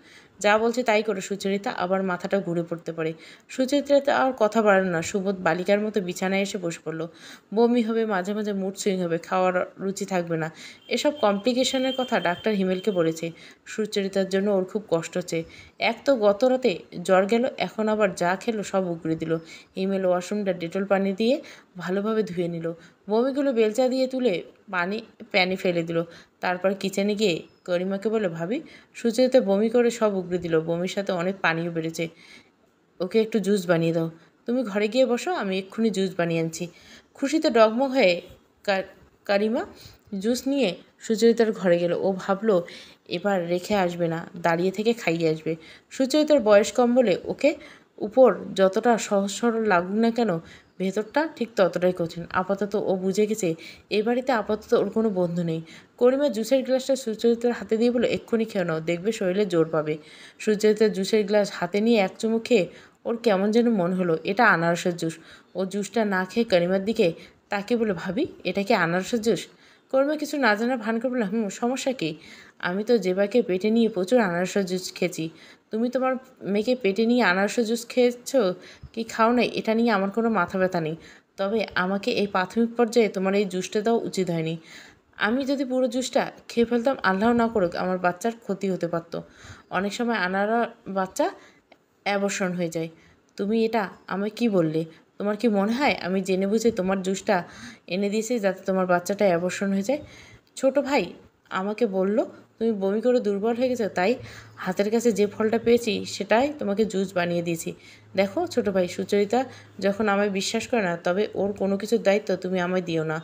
[SPEAKER 1] যা বলছে তাই করে। সুচরিতা আবার মাথাটা ঘুরে পড়তে পারে। সুচরিতা আর কথা বাড়ালো না, সুবোধ বালিকার মতো বিছানায় এসে বসে পড়লো। বমি হবে, মাঝে মাঝে মুড সুইং হবে, খাওয়ার রুচি থাকবে না। এসব কমপ্লিকেশনের কথা ডাক্তার হিমেলকে বলেছে। সুচরিতার জন্য ওর খুব কষ্ট হচ্ছে। এক তো গত রাতে জ্বর গেল, এখন আবার যা খেলো সব উগড়ে দিল। হিমেল ওয়াশরুমটা ডেটল পানি দিয়ে ভালোভাবে ধুয়ে নিল। বমিগুলো বেলচা দিয়ে তুলে প্যানে ফেলে দিল। তারপর কিচেনে গিয়ে করিমাকে বলে, ভাবি সুচরিতা বমি করে সব উগড়ে দিল, বমির সাথে অনেক পানিও বেড়েছে, ওকে একটু জুস বানিয়ে দাও। তুমি ঘরে গিয়ে বসো, আমি এক্ষুনি জুস বানিয়ে আনছি। খুশিতে ডগমগ হয়ে কারিমা জুস নিয়ে সুচরিতার ঘরে গেল। ও ভাবলো এবার রেখে আসবে না, দাঁড়িয়ে থেকে খাইয়ে আসবে। সুচরিতার বয়স কম বলে ওকে উপর যতটা সহজ সরল লাগুক না কেন, ভেতরটা ঠিক ততটাই কঠিন। আপাতত ও বুঝে গেছে এই বাড়িতে আপাতত ওর কোনো বন্ধু নেই। করিমা জুসের গ্লাসটা সুচরিতার হাতে দিয়ে বলো, এক্ষুনি খেয়ে নাও, দেখবে শরীরে জোর পাবে। সুচরিতার জুসের গ্লাস হাতে নিয়ে এক চুমুক খেয়ে ওর কেমন যেন মনে হলো এটা আনারসের জুস। ও জুসটা না খেয়ে করিমার দিকে তাকে বলে, ভাবি এটা কি আনারসের জুস? করিমা কিছু না জানার ভান করে বলল, সমস্যা কি? আমি তো জেবাকে পেটে নিয়ে প্রচুর আনারসের জুস খেয়েছি। তুমি তোমার মেয়েকে পেটে নিয়ে আনারসের জুস খেয়েছো কি খাও নাই, এটা নিয়ে আমার কোনো মাথা ব্যথা নেই। তবে আমাকে এই প্রাথমিক পর্যায়ে তোমার এই জুসটা দেওয়া উচিত হয়নি। আমি যদি পুরো জুসটা খেয়ে ফেলতাম, আল্লাহ না করুক, আমার বাচ্চার ক্ষতি হতে পারত। অনেক সময় বাচ্চা অ্যাবর্শন হয়ে যায়। তুমি এটা আমায় কি বললে? তোমার কি মনে হয় আমি জেনে বুঝে তোমার জুসটা এনে দিয়েছি যাতে তোমার বাচ্চাটা অ্যাবর্শন হয়ে যায়? ছোট ভাই আমাকে বলল তুমি বমি করে দুর্বল হয়ে গেছো, তাই হাতের কাছে যে ফলটা পেয়েছি সেটাই তোমাকে জুস বানিয়ে দিয়েছি। দেখো ছোট ভাই, সুচরিতা যখন আমায় বিশ্বাস করে না, তবে ওর কোনো কিছুর দায়িত্ব তুমি আমায় দিও না।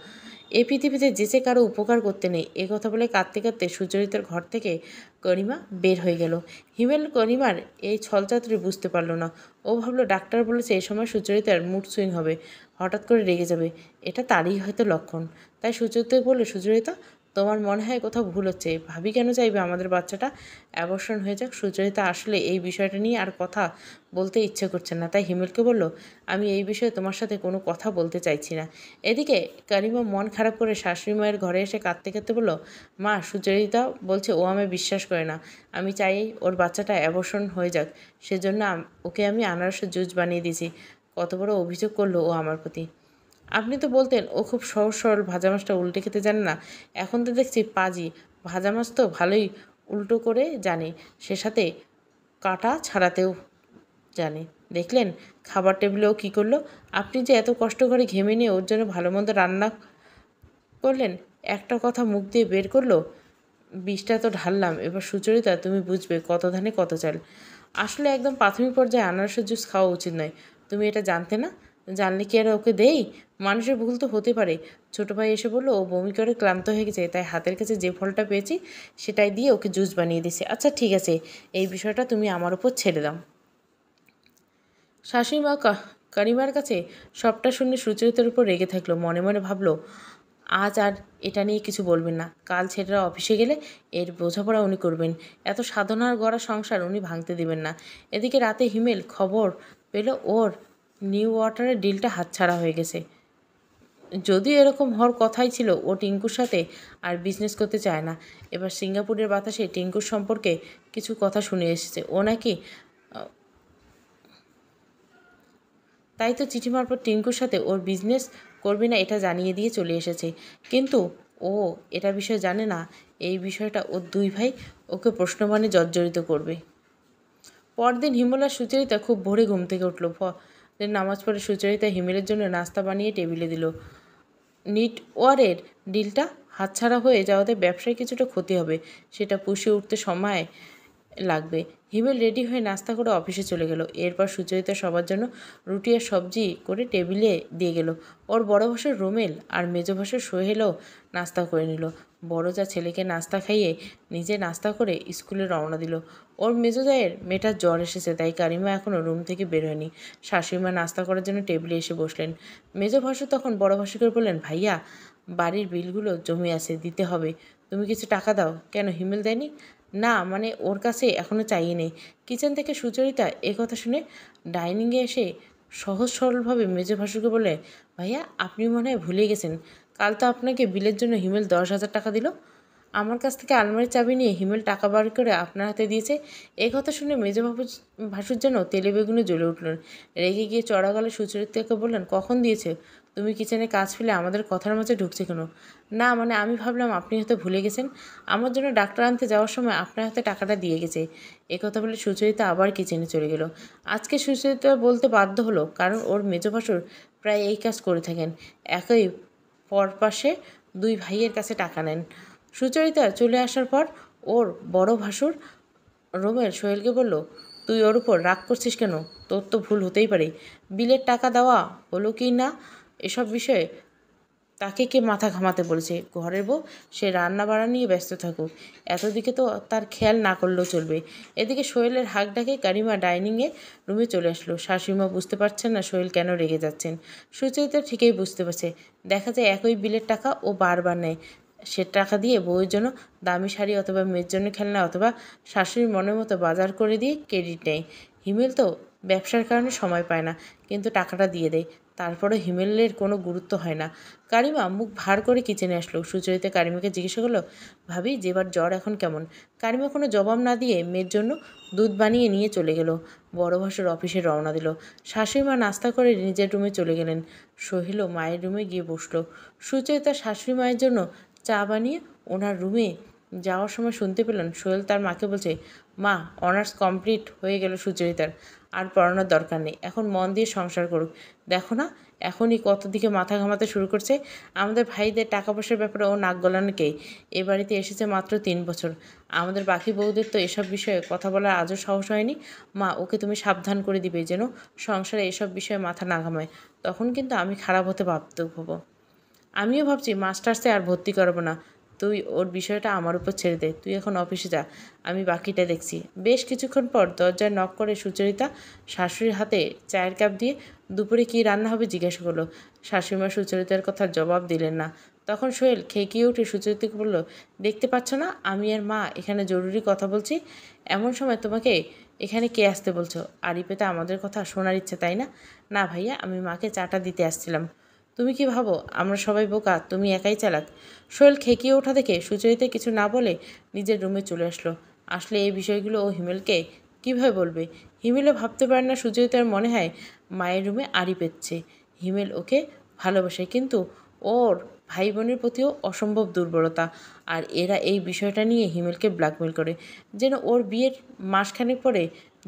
[SPEAKER 1] এই পৃথিবীতে যেচে কারো উপকার করতে নেই। এ কথা বলে কাঁদতে কাঁদতে সুচরিতার ঘর থেকে করিমা বের হয়ে গেল। হিমেল করিমার এই ছলচাতুরি বুঝতে পারল না। ও ভাবলো ডাক্তার বলেছে এই সময় সুচরিতার মুড সুইং হবে, হঠাৎ করে রেগে যাবে, এটা তারই হয়তো লক্ষণ। তাই সুচরিতা বলল, সুচরিতা তোমার মনে হয় কোথাও ভুল হচ্ছে। ভাবি কেন চাইবে আমাদের বাচ্চাটা অ্যাবর্শন হয়ে যাক? সুচরিতা আসলে এই বিষয়টা নিয়ে আর কথা বলতে ইচ্ছে করছে না, তাই হিমেলকে বলল, আমি এই বিষয়ে তোমার সাথে কোনো কথা বলতে চাইছি না। এদিকে কারিমা মন খারাপ করে শাশুড়ি মায়ের ঘরে এসে কাঁদতে কাঁদতে বলল, মা, সুচরিতা বলছে ও আমায় বিশ্বাস করে না। আমি চাই ওর বাচ্চাটা অ্যাবর্শন হয়ে যাক, সেজন্য ওকে আমি আনারসের জুস বানিয়ে দিয়েছি। কত বড় অভিযোগ করলো ও আমার প্রতি। আপনি তো বলতেন ও খুব সহজ সরল, ভাজা মাছটা উল্টে খেতে জানে না। এখন তো দেখছি পাজি। ভাজা মাছ তো ভালোই উল্টো করে জানে, সে সাথে কাটা ছাড়াতেও জানে। দেখলেন খাবার টেবিলেও কী করলো? আপনি যে এত কষ্ট করে ঘেমে নিয়ে ওর জন্য ভালো মন্দ রান্না করলেন, একটা কথা মুখ দিয়ে বের করলো। বিষটা তো ঢাললাম, এবার সুচরিতা তুমি বুঝবে কত ধানে কত চাল। আসলে একদম প্রাথমিক পর্যায়ে আনারসের জুস খাওয়া উচিত নয়। তুমি এটা জানতে না? জানলে কি আর ওকে দেই? মানুষের ভুল তো হতে পারে। ছোটো ভাই এসে বললো ও বমি করে ক্লান্ত হয়ে গেছে, তাই হাতের কাছে যে ফলটা পেয়েছি সেটাই দিয়ে ওকে জুস বানিয়ে দিয়েছি। আচ্ছা ঠিক আছে, এই বিষয়টা তুমি আমার উপর ছেড়ে দাও। শাশুড়িমা কারিমার কাছে সবটা শুনে সুচরিতার উপর রেগে থাকলো। মনে মনে ভাবলো, আজ আর এটা নিয়ে কিছু বলবেন না। কাল ছেলেরা অফিসে গেলে এর বোঝাপড়া উনি করবেন। এত সাধনার গড়া সংসার উনি ভাঙতে দেবেন না। এদিকে রাতে হিমেল খবর পেল ওর নিউ ওয়াটারের ডিলটা হাতছাড়া হয়ে গেছে। যদিও এরকম হওয়ার কথাই ছিল, ও টিঙ্কুর সাথে আর বিজনেস করতে চায় না। এবার সিঙ্গাপুরের বাতাসে টিঙ্কুর সম্পর্কে কিছু কথা শুনে এসেছে। ও নাকি তাই তো চিঠি মারফত টিঙ্কুর সাথে ওর বিজনেস করবে না এটা জানিয়ে দিয়ে চলে এসেছে। কিন্তু ও এটা বিষয়ে জানে না, এই বিষয়টা ওর দুই ভাই ওকে প্রশ্নবাণে জর্জরিত করবে। পরদিন হিমেল আর সুচরিতা খুব ভোরে ঘুম থেকে উঠল। নামাজ পড়ে সুচরিতা হিমেলের জন্য নাস্তা বানিয়ে টেবিলে দিল। নিটওয়ারের ডিলটা হাতছাড়া হয়ে যাওয়াতে ব্যবসায় কিছুটা ক্ষতি হবে, সেটা পুষিয়ে উঠতে সময় লাগবে। হিমেল রেডি হয়ে নাস্তা করে অফিসে চলে গেল। এরপর সুচরিতা সবার জন্য রুটি আর সবজি করে টেবিলে দিয়ে গেল। ওর বড় ভাসুর রোমেল আর মেজো ভাসুর সোহেলও নাস্তা করে নিল। বড় যা ছেলেকে নাস্তা খাইয়ে নিজে নাস্তা করে স্কুলে রওনা দিল। ওর মেজো জায়ের মেয়েটার জ্বর এসেছে, তাই কারিমা এখনও রুম থেকে বের হয়নি। শাশুড়িমা নাস্তা করার জন্য টেবিলে এসে বসলেন। মেজো ভাসুর তখন বড় ভাসুকে বললেন, ভাইয়া, বাড়ির বিলগুলো জমে আছে, দিতে হবে। তুমি কিছু টাকা দাও। কেন, হিমেল দেয়নি? না, মানে ওর কাছে এখনও চাইয়ে নেই। কিচেন থেকে সুচরিতা কথা শুনে ডাইনিংয়ে এসে সহজ সরলভাবে মেজো ভাসুরকে বলে, ভাইয়া, আপনি মনে হয় ভুলে গেছেন, কাল তো আপনাকে বিলের জন্য হিমেল 10,000 টাকা দিল। আমার কাছ থেকে আলমারির চাবি নিয়ে হিমেল টাকা বার করে আপনার হাতে দিয়েছে। কথা শুনে মেজো ভাসুর যেন তেলে বেগুনে জ্বলে উঠলেন। রেগে গিয়ে চড়া গলায় সুচরিতাকে বললেন, কখন দিয়েছে? তুমি কিচেনে কাজ ফেলে আমাদের কথার মাঝে ঢুকছে কেন? না, মানে আমি ভাবলাম আপনি হয়তো ভুলে গেছেন। আমার জন্য ডাক্তার আনতে যাওয়ার সময় আপনার হাতে টাকাটা দিয়ে গেছে। কথা বলে সুচরিতা আবার কিচেনে চলে গেল। আজকে সুচরিতা বলতে বাধ্য হলো, কারণ ওর মেজো ভাসুর প্রায় এই কাজ করে থাকেন। একই পরপাশে দুই ভাইয়ের কাছে টাকা নেন। সুচরিতা চলে আসার পর ওর বড় ভাসুর রোমেল সোহেলকে বলল, তুই ওর উপর রাগ করছিস কেন? তোর তো ভুল হতেই পারে। বিলের টাকা দেওয়া হলো কি না এসব বিষয়ে তাকে কে মাথা ঘামাতে বলেছে? ঘরের বউ, সে রান্না বাড়া নিয়ে ব্যস্ত থাকুক, এতদিকে তো তার খেয়াল না করলেও চলবে। এদিকে সোহেলের হাঁক ডাকে কারিমা ডাইনিংয়ে রুমে চলে আসলো। শাশুড়িমা বুঝতে পারছেন না সোহেল কেন রেগে যাচ্ছেন। সুচরিতা ঠিকই বুঝতে পারছে। দেখা যায় একই বিলের টাকা ও বারবার নেয়। সে টাকা দিয়ে বউয়ের জন্য দামি শাড়ি অথবা মেয়ের জন্য খেলনা অথবা শাশুড়ির মনের মতো বাজার করে দিয়ে ক্রেডিট নেয়। হিমেল তো ব্যবসার কারণে সময় পায় না, কিন্তু টাকাটা দিয়ে দেয়। তারপরে হিমেলের কোনো গুরুত্ব হয় না। কারিমা মুখ ভার করে কিচেনে আসলো। সুচরিতা কারিমাকে জিজ্ঞাসা করলো, ভাবি, যেবার জ্বর এখন কেমন? কারিমা কোনো জবাব না দিয়ে মেয়ের জন্য দুধ বানিয়ে নিয়ে চলে গেল। বড় ভাসুর অফিসে রওনা দিল। শাশুড়িমা নাস্তা করে নিজের রুমে চলে গেলেন। সোহেলও মায়ের রুমে গিয়ে বসলো। সুচরিতা শাশুড়ি মায়ের জন্য চা বানিয়ে ওনার রুমে যাওয়ার সময় শুনতে পেলেন সোহেল তার মাকে বলছে, মা, অনার্স কমপ্লিট হয়ে গেল সুচরিতার, আর পড়ানোর দরকার নেই, এখন মন দিয়ে সংসার করুক। দেখো না এখনই কত দিকে মাথা ঘামাতে শুরু করছে। আমাদের ভাইদের টাকা পয়সার ব্যাপারে ও নাক গলানো কে? এ বাড়িতে এসেছে মাত্র 3 বছর। আমাদের বাকি বউদের তো এসব বিষয়ে কথা বলার আজও সাহস হয়নি। মা, ওকে তুমি সাবধান করে দিবে যেন সংসারে এসব বিষয়ে মাথা না ঘামায়। তখন কিন্তু আমি খারাপ হতে ভাবতে হবো। আমিও ভাবছি মাস্টার্সে আর ভর্তি করবো না। তুই ওর বিষয়টা আমার উপর ছেড়ে দে। তুই এখন অফিসে যা, আমি বাকিটা দেখছি। বেশ কিছুক্ষণ পর দরজায় নক করে সুচরিতা শাশুড়ির হাতে চায়ের কাপ দিয়ে দুপুরে কী রান্না হবে জিজ্ঞাসা করলো। শাশুড়িমা সুচরিতার কথার জবাব দিলেন না। তখন সোহেল খেকিয়ে উঠে সুচরিতাকে বলল, দেখতে পাচ্ছ না আমি আর মা এখানে জরুরি কথা বলছি? এমন সময় তোমাকে এখানে কে আসতে বলছো? আড়ি পেতে আমাদের কথা শোনার ইচ্ছে, তাই না? না ভাইয়া, আমি মাকে চাটা দিতে আসছিলাম। তুমি কি ভাবো আমরা সবাই বোকা, তুমি একাই চালাক? সোহেল খেকিয়ে ওঠা দেখে সুচরিতা কিছু না বলে নিজের রুমে চলে আসলে এই বিষয়গুলো ও হিমেলকে কীভাবে বলবে? হিমেলও ভাবতে পারে না সুচরিতার মনে হয় মায়ের রুমে আড়ি পেচ্ছে। হিমেল ওকে ভালোবাসে, কিন্তু ওর ভাই বোনের প্রতিও অসম্ভব দুর্বলতা, আর এরা এই বিষয়টা নিয়ে হিমেলকে ব্ল্যাকমেল করে। যেন ওর বিয়ের মাসখানেক পরে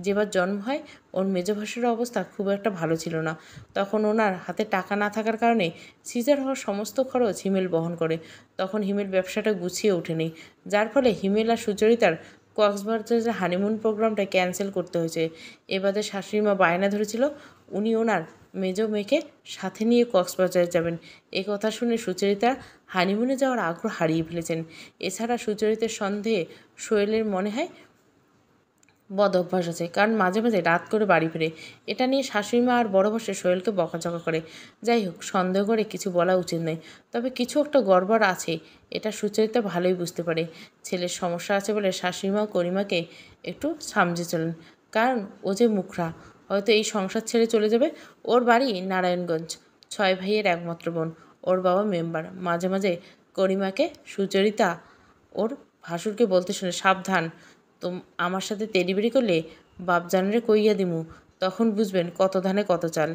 [SPEAKER 1] যেবার জন্ম হয়, ওর মেজ ভাসুরের অবস্থা খুব একটা ভালো ছিল না। তখন ওনার হাতে টাকা না থাকার কারণে সিজার হওয়ার সমস্ত খরচ হিমেল বহন করে। তখন হিমেল ব্যবসাটা গুছিয়ে ওঠেনি, যার ফলে হিমেল আর সুচরিতার কক্সবাজারের হানিমুন প্রোগ্রামটা ক্যান্সেল করতে হয়েছে। এবারে শাশুড়িমা বায়না ধরেছিল উনি ওনার মেজ মেয়েকে সাথে নিয়ে কক্সবাজারে যাবেন। এ কথা শুনে সুচরিতা হানিমুনে যাওয়ার আগ্রহ হারিয়ে ফেলেছেন। এছাড়া সুচরিতার সন্দেহে সোহেলের মনে হয় বদ অভ্যাস আছে, কারণ মাঝে মাঝে রাত করে বাড়ি ফিরে। এটা নিয়ে শাশুড়িমা আর বড় বসে সোহেলকে বকাঝকা করে। যাই হোক, সন্দেহ করে কিছু বলা উচিত নয়, তবে কিছু একটা গড়বড় আছে, এটা সুচরিতা ভালোই বুঝতে পারে। ছেলের সমস্যা আছে বলে শাশুড়িমা ও করিমাকে একটু সামঝে চলেন, কারণ ও যে মুখরা, হয়তো এই সংসার ছেড়ে চলে যাবে। ওর বাড়ি নারায়ণগঞ্জ, 6 ভাইয়ের একমাত্র বোন, ওর বাবা মেম্বার। মাঝে মাঝে করিমাকে সুচরিতা ওর ভাসুরকে বলতে শুনে, সাবধান, আমার সাথে তেড়িবেড়ি করলে বাপজানরে কইয়া দিমু, তখন বুঝবেন কত ধানে কত চাল।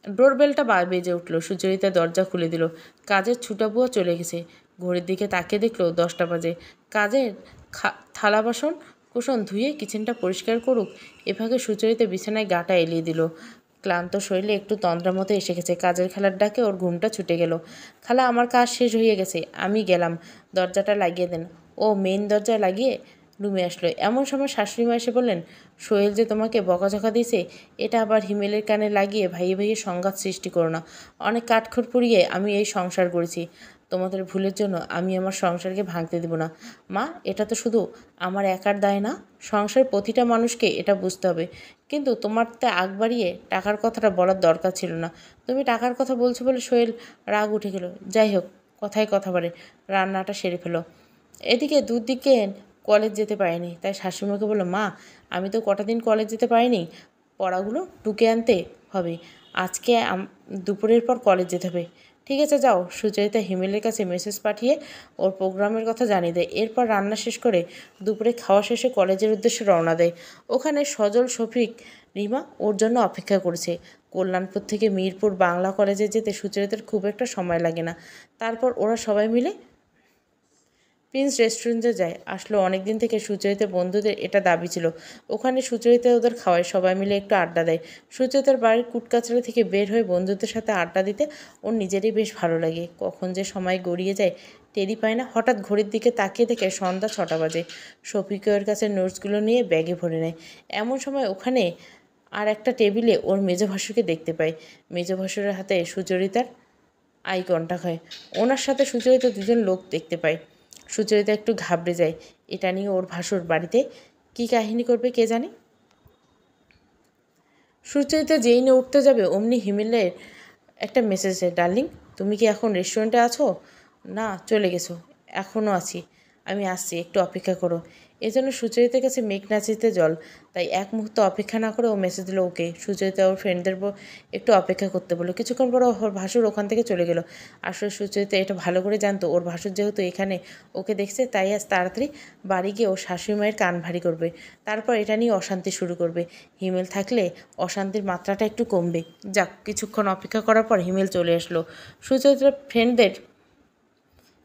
[SPEAKER 1] ডোরবেলটা বেজে উঠল। সুচরিতা দরজা খুলে দিল। কাজের ছুটা বুয়া চলে গেছে। ঘড়ির দিকে তাকিয়ে দেখলো 10টা বাজে। কাজের থালা বাসন কুসন ধুয়ে কিচেনটা পরিষ্কার করুক, এভাবে সুচরিতা বিছানায় গাটা এলিয়ে দিল। ক্লান্ত শরীরে একটু তন্দ্রার মতো এসে গেছে। কাজের খালার ডাকে ওর ঘুমটা ছুটে গেল। খালা, আমার কাজ শেষ হয়ে গেছে, আমি গেলাম, দরজাটা লাগিয়ে দেন। ও মেইন দরজায় লাগিয়ে রুমে আসলো। এমন সময় শাশুড়িমা এসে বললেন, সোহেল যে তোমাকে বকাঝকা দিয়েছে, এটা আবার হিমেলের কানে লাগিয়ে ভাইয়ে ভাইয়ে সংঘাত সৃষ্টি করো না। অনেক কাঠখড় পুড়িয়ে আমি এই সংসার করেছি, তোমাদের ভুলের জন্য আমি আমার সংসারকে ভাঙতে দেব না। মা, এটা তো শুধু আমার একার দায় না, সংসারের প্রতিটা মানুষকে এটা বুঝতে হবে। কিন্তু তোমার তে আগ বাড়িয়ে টাকার কথাটা বলার দরকার ছিল না। তুমি টাকার কথা বলছো বলে সোহেল রাগ উঠে গেল। যাই হোক, কথায় কথা বাড়ে, রান্নাটা সেরে ফেলো। এদিকে দুদিকে কলেজ যেতে পারিনি, তাই শাশুড়িমাকে বলল, মা, আমি তো কটা দিন কলেজ যেতে পারিনি, পড়াগুলো টুকে আনতে হবে, আজকে দুপুরের পর কলেজ যেতে হবে। ঠিক আছে, যাও। সুচরিতা হিমেলের কাছে মেসেজ পাঠিয়ে ওর প্রোগ্রামের কথা জানিয়ে দেয়। এরপর রান্না শেষ করে দুপুরে খাওয়া শেষে কলেজের উদ্দেশ্যে রওনা দেয়। ওখানে সজল, শফিক, রিমা ওর জন্য অপেক্ষা করেছে। কল্যাণপুর থেকে মিরপুর বাংলা কলেজে যেতে সুচরিতার খুব একটা সময় লাগে না। তারপর ওরা সবাই মিলে প্রিন্স রেস্টুরেন্টে যায়। আসলো অনেক দিন থেকে সুচরিতা বন্ধুদের এটা দাবি ছিল, ওখানে সুচরিতা ওদের খাওয়ায়, সবাই মিলে একটু আড্ডা দেয়। সুচরিতার বাড়ির কুটকাচড়া থেকে বের হয়ে বন্ধুদের সাথে আড্ডা দিতে ওর নিজেরই বেশ ভালো লাগে। কখন যে সময় গড়িয়ে যায় টেরি পায় না। হঠাৎ ঘড়ির দিকে তাকিয়ে দেখে সন্ধ্যা 6টা বাজে। শফিকের কাছে নোটসগুলো নিয়ে ব্যাগে ভরে নেয়। এমন সময় ওখানে আর একটা টেবিলে ওর মেজ ভাসুরকে দেখতে পায়। মেজ ভাসুরের হাতে সুচরিতার আই কন্টাক্ট হয়। ওনার সাথে সুচরিতা দুজন লোক দেখতে পায়। সুচরিতা একটু ঘাবড়ে যায়। এটা নিয়ে ওর ভাসুর বাড়িতে কী কাহিনী করবে কে জানে। সুচরিতা যেই নিয়ে উঠতে যাবে অমনি হিমেলের একটা মেসেজ দেয়, ডার্লিং, তুমি কি এখন রেস্টুরেন্টে আছো? না, চলে গেছো। এখনও আছি, আমি আসছি, একটু অপেক্ষা করো। এজন্য সুচরিতার কাছে মেঘ নাচিতে জল, তাই এক মুহূর্ত অপেক্ষা না করে ও মেসেজ দিল ওকে। সুচরিতা ওর ফ্রেন্ডদের একটু অপেক্ষা করতে বললো। কিছুক্ষণ পর ওর ভাসুর ওখান থেকে চলে গেল। আসলে সুচরিতা এটা ভালো করে জানতো ওর ভাসুর যেহেতু এখানে ওকে দেখছে, তাই আজ তাড়াতাড়ি বাড়ি গিয়ে ওর শাশুড়ি মায়ের কান ভারী করবে, তারপর এটা নিয়ে অশান্তি শুরু করবে। হিমেল থাকলে অশান্তির মাত্রাটা একটু কমবে। যাক, কিছুক্ষণ অপেক্ষা করার পর হিমেল চলে আসলো। সুচরিতার ফ্রেন্ডদের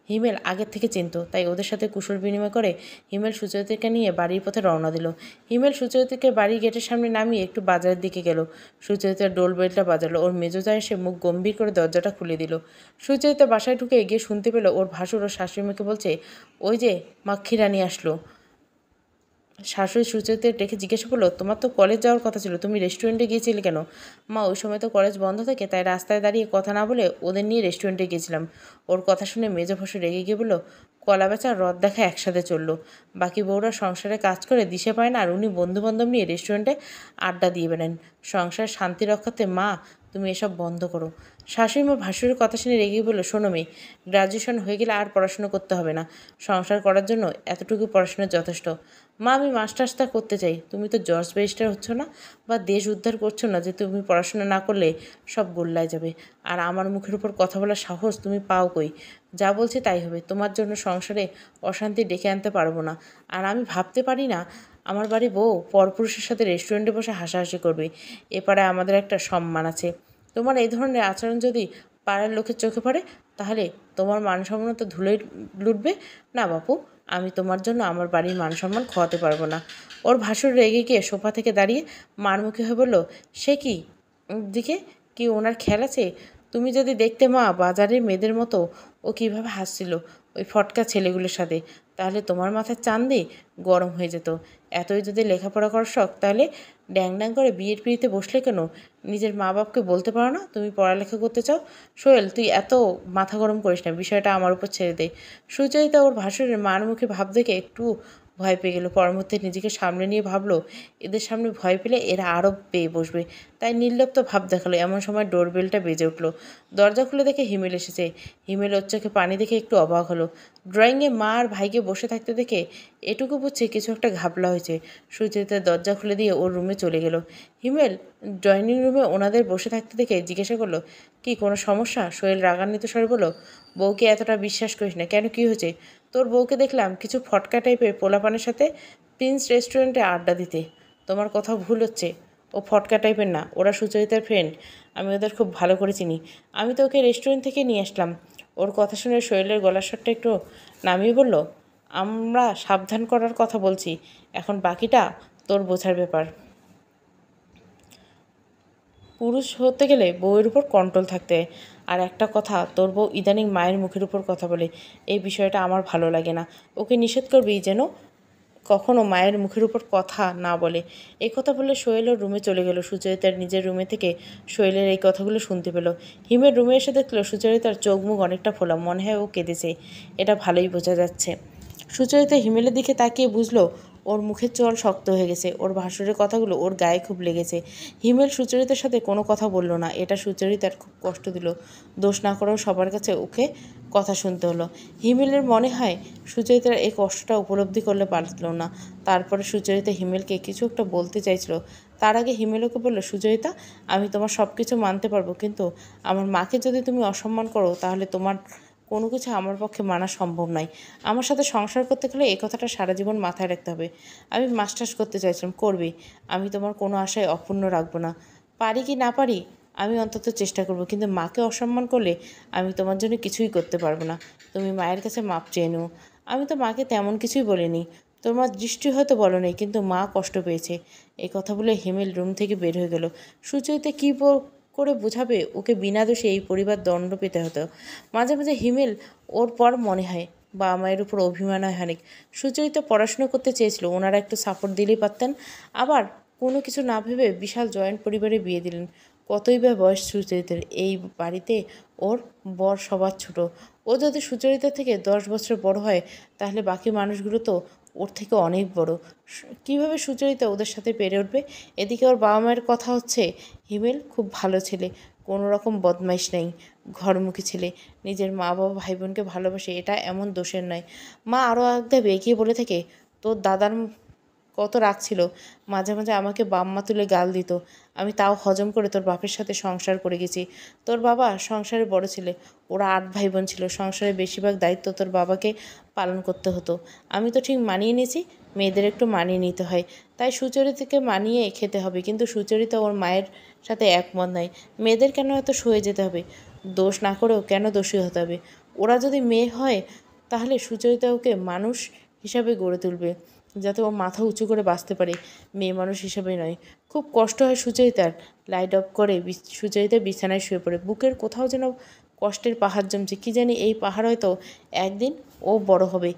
[SPEAKER 1] হিমেল আগের থেকে চিনত, তাই ওদের সাথে কুশল বিনিময় করে হিমেল সুচরিতাকে নিয়ে বাড়ির পথে রওনা দিল। হিমেল সুচরিতাকে বাড়ির গেটের সামনে নামিয়ে একটু বাজারের দিকে গেল। সুচরিতার ডোল বেলটা বাজালো। ওর মেজোজা এসে মুখ গম্ভীর করে দরজাটা খুলে দিল। সুচরিতা বাসায় ঢুকে গিয়ে শুনতে পেল ওর ভাসুর ও শাশুড়িমাকে বলছে, ওই যে মাক্ষীরানী আসলো। শাশুড়ি সুচরিতা ডেকে জিজ্ঞাসা করলো, তোমার তো কলেজ যাওয়ার কথা ছিল, তুমি রেস্টুরেন্টে গিয়েছিলে কেন? মা, ওই সময় তো কলেজ বন্ধ থাকে, তাই রাস্তায় দাঁড়িয়ে কথা না বলে ওদের নিয়ে রেস্টুরেন্টে গিয়েছিলাম। ওর কথা শুনে মেজো ভাসুর রেগে গিয়ে বলল, কলা বেচা রদ দেখা একসাথে চললো। বাকি বউরা সংসারে কাজ করে দিশে পায় না, আর উনি বন্ধুবান্ধব নিয়ে রেস্টুরেন্টে আড্ডা দিয়ে বেড়েন। সংসার শান্তি রক্ষাতে মা তুমি এসব বন্ধ করো। শাশুড়িমা ভাসুরের কথা শুনে রেগে বলল, শোনো মেয়ে, গ্রাজুয়েশন হয়ে গেলে আর পড়াশুনো করতে হবে না। সংসার করার জন্য এতটুকু পড়াশোনা যথেষ্ট। মা, আমি মাস্টার্সটা করতে চাই। তুমি তো জজ ব্যারিস্টার হচ্ছ না বা দেশ উদ্ধার করছো না যে তুমি পড়াশোনা না করলে সব গোল্লায় যাবে। আর আমার মুখের উপর কথা বলার সাহস তুমি পাও কই? যা বলছি তাই হবে। তোমার জন্য সংসারে অশান্তি ডেকে আনতে পারবো না। আর আমি ভাবতে পারি না আমার বাড়ি বউ পরপুরুষের সাথে রেস্টুরেন্টে বসে হাসাহাসি করবে। এপারে আমাদের একটা সম্মান আছে। তোমার এই ধরনের আচরণ যদি পাড়ার লোকের চোখে পড়ে তাহলে তোমার মান সম্মান তো ধুলোয় লুটবে। না বাপু, আমি তোমার জন্য আমার বাড়ির মান সম্মান খোয়াতে পারবো না। ওর ভাসুর রেগে গিয়ে সোফা থেকে দাঁড়িয়ে মারমুখী হয়ে বলল, সে কি দিকে কি ওনার খেয়াল আছে? তুমি যদি দেখতে মা, বাজারের মেয়েদের মতো ও কিভাবে হাসছিল ওই ফটকা ছেলেগুলোর সাথে, তাহলে তোমার মাথার চাঁদে গরম হয়ে যেত। এতই যদি লেখাপড়া করার শখ, তাহলে ড্যাং ড্যাং করে বিয়ের পিড়িতে বসলে কেন? নিজের মা বাপকে বলতে পারো না তুমি পড়ালেখা করতে চাও? সোহেল, তুই এত মাথা গরম করিস না, বিষয়টা আমার উপর ছেড়ে দে। সুচরিতা ওর ভাসুরের মার মুখে ভাব দেখে একটু ভয় পেয়ে গেল। পরমুহূর্তে নিজেকে সামনে নিয়ে ভাবলো, এদের সামনে ভয় পেলে এরা আরও পেয়ে বসবে, তাই নির্লিপ্ত ভাব দেখালো। এমন সময় ডোরবেলটা বেজে উঠলো। দরজা খুলে দেখে হিমেল এসেছে। হিমেল ওর চোখে পানি দেখে একটু অবাক হলো। ড্রয়িংয়ে মা আর ভাইকে বসে থাকতে দেখে এটুকু বুঝছে কিছু একটা ঘাবলা হয়েছে। সুচরিতা দরজা খুলে দিয়ে ওর রুমে চলে গেল। হিমেল ড্রয়িং রুমে ওনাদের বসে থাকতে দেখে জিজ্ঞাসা করলো, কি কোনো সমস্যা? সোহেল রাগান্বিত স্বরে বলল, বউকে এতটা বিশ্বাস করিস না। কেন, কী হয়েছে? তোর বউকে দেখলাম কিছু ফটকা টাইপের পোলাপানের সাথে প্রিন্স রেস্টুরেন্টে আড্ডা দিতে। তোমার কথা ভুল হচ্ছে, ও ফটকা টাইপের না, ওরা সুচরিতার ফ্রেন্ড। আমি ওদের খুব ভালো করে চিনি। আমি তো ওকে রেস্টুরেন্ট থেকে নিয়ে আসলাম। ওর কথা শুনে সোহেলের গলার স্বরটা একটু নামিয়ে বলল, আমরা সাবধান করার কথা বলছি, এখন বাকিটা তোর বোঝার ব্যাপার। পুরুষ হতে গেলে বউয়ের উপর কন্ট্রোল থাকতে হয়। আর একটা কথা, তোর বউ ইদানিং মায়ের মুখের উপর কথা বলে, এই বিষয়টা আমার ভালো লাগে না। ওকে নিষেধ করবি যেন কখনো মায়ের মুখের উপর কথা না বলে। এই কথা বলে সোহেলের রুমে চলে গেল। সুচরিতার নিজের রুমে থেকে সোহেলের এই কথাগুলো শুনতে পেল। হিমের রুমে এসে দেখলো সুচরিতার চোখ মুখ অনেকটা ফোলা, মনে হয় ও কেঁদেছে। এটা ভালোই বোঝা যাচ্ছে। সুচরিতা হিমেলের দিকে তাকিয়ে বুঝলো ওর মুখের চোয়াল শক্ত হয়ে গেছে। ওর ভাসুরের কথাগুলো ওর গায়ে খুব লেগেছে। হিমেল সুচরিতার সাথে কোনো কথা বলল না। এটা সুচরিতার খুব কষ্ট দিল। দোষ না করেও সবার কাছে ওকে কথা শুনতে হলো। হিমেলের মনে হয় সুচরিতার এই কষ্টটা উপলব্ধি করলে পারল না। তারপরে সুচরিতা হিমেলকে কিছু একটা বলতে চাইছিল। তার আগে হিমেল ওকে বলল, সুচরিতা, আমি তোমার সব কিছু মানতে পারবো, কিন্তু আমার মাকে যদি তুমি অসম্মান করো তাহলে তোমার কোনো কিছু আমার পক্ষে মানা সম্ভব নয়। আমার সাথে সংসার করতে গেলে এই কথাটা সারা জীবন মাথায় রাখতে হবে। আমি মাস্টার্স করতে চাইছিলাম, করবি। আমি তোমার কোনো আশায় অপূর্ণ রাখবো না। পারি কি না পারি আমি অন্তত চেষ্টা করব, কিন্তু মাকে অসম্মান করলে আমি তোমার জন্য কিছুই করতে পারবো না। তুমি মায়ের কাছে মাপ চেয়ে নিও। আমি তো মাকে তেমন কিছুই বলিনি। তোমার দৃষ্টি হয়তো বলো নেই, কিন্তু মা কষ্ট পেয়েছে। এই কথা বলে হিমেল রুম থেকে বের হয়ে গেল। সুচরিতা কী করে বোঝাবে ওকে বিনা দোষে এই পরিবার দণ্ড পেতে হতো। মাঝে মাঝে হিমেল ওর পর মনে হয় বাবা মায়ের উপর অভিমান হয় অনেক। সুচরিতা পড়াশুনো করতে চেয়েছিল, ওনারা একটু সাপোর্ট দিলেই পারতেন। আবার কোনো কিছু না ভেবে বিশাল জয়েন্ট পরিবারে বিয়ে দিলেন। কতই বা বয়স সুচরিতার। এই বাড়িতে ওর বর সবার ছোট। ও যদি সুচরিতা থেকে 10 বছর বড় হয় তাহলে বাকি মানুষগুলো তো ওর থেকে অনেক বড়। কীভাবে সুচরিতা ওদের সাথে পেরে উঠবে? এদিকে ওর বাবা মায়ের কথা হচ্ছে, হিমেল খুব ভালো ছেলে, কোনো রকম বদমাইশ নেই, ঘরমুখী ছেলে, নিজের মা বাবা ভাই বোনকে ভালোবাসে, এটা এমন দোষের নয়। মা আরও একধাপ এগিয়ে বলে থাকে, তোর দাদার কত রাগ ছিল, মাঝে মাঝে আমাকে বাম্মা তুলে গাল দিত, আমি তাও হজম করে তোর বাপের সাথে সংসার করে গেছি। তোর বাবা সংসারে বড় ছেলে, ওরা 8 ভাই বোন ছিল, সংসারের বেশিরভাগ দায়িত্ব তোর বাবাকে পালন করতে হতো। আমি তো ঠিক মানিয়ে নিয়েছি, মেয়েদের একটু মানিয়ে নিতে হয়, তাই সুচরিতাকে মানিয়ে খেতে হবে। কিন্তু সুচরিতা ওর মায়ের সাথে একমত নয়। মেয়েদের কেন এত সয়ে যেতে হবে? দোষ না করেও কেন দোষী হতে হবে? ওরা যদি মেয়ে হয় তাহলে সুচরিতা ওকে মানুষ হিসাবে গড়ে তুলবে, যাতে ও মাথা উঁচু করে বাঁচতে পারে, মেয়ে মানুষ হিসাবে নয়। খুব কষ্ট হয় সুচরিতার। লাইট অফ করে সুচরিতা বিছানায় শুয়ে পড়ে। বুকের কোথাও যেন কষ্টের পাহাড় জমছে। কি জানি এই পাহাড় হয়তো একদিন ও বড় হবে,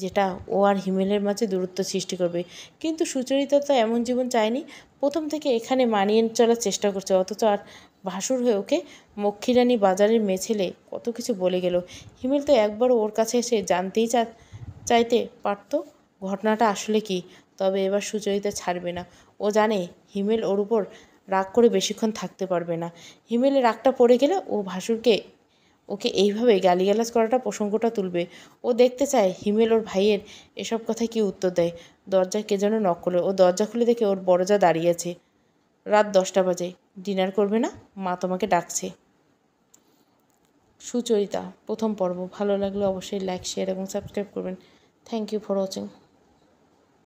[SPEAKER 1] যেটা ও আর হিমেলের মাঝে দূরত্ব সৃষ্টি করবে। কিন্তু সুচরিতা তো এমন জীবন চায়নি। প্রথম থেকে এখানে মানিয়ে চলার চেষ্টা করছে, অথচ আর ভাসুর হয়ে ওকে মক্ষীরানী বাজারের মেয়ে ছেলে কত কিছু বলে গেল। হিমেল তো একবারও ওর কাছে এসে জানতেই চাইতে পারতো ঘটনাটা আসলে কি। তবে এবার সুচরিতা ছাড়বে না। ও জানে হিমেল ওর উপর রাগ করে বেশিক্ষণ থাকতে পারবে না। হিমেলের রাগটা পড়ে গেলে ও ভাসুরকে ওকে এইভাবে গালিগালাজ করাটা প্রসঙ্গটা তুলবে। ও দেখতে চায় হিমেল ওর ভাইয়ের এসব কথায় কী উত্তর দেয়। দরজায় কে যেন নক করলো। ও দরজা খুলে দেখে ওর বড়জা দাঁড়িয়ে আছে। রাত 10টা বাজে। ডিনার করবে না? মা তোমাকে ডাকছে। সুচরিতা প্রথম পর্ব ভালো লাগলে অবশ্যই লাইক, শেয়ার এবং সাবস্ক্রাইব করবেন। Thank you for watching.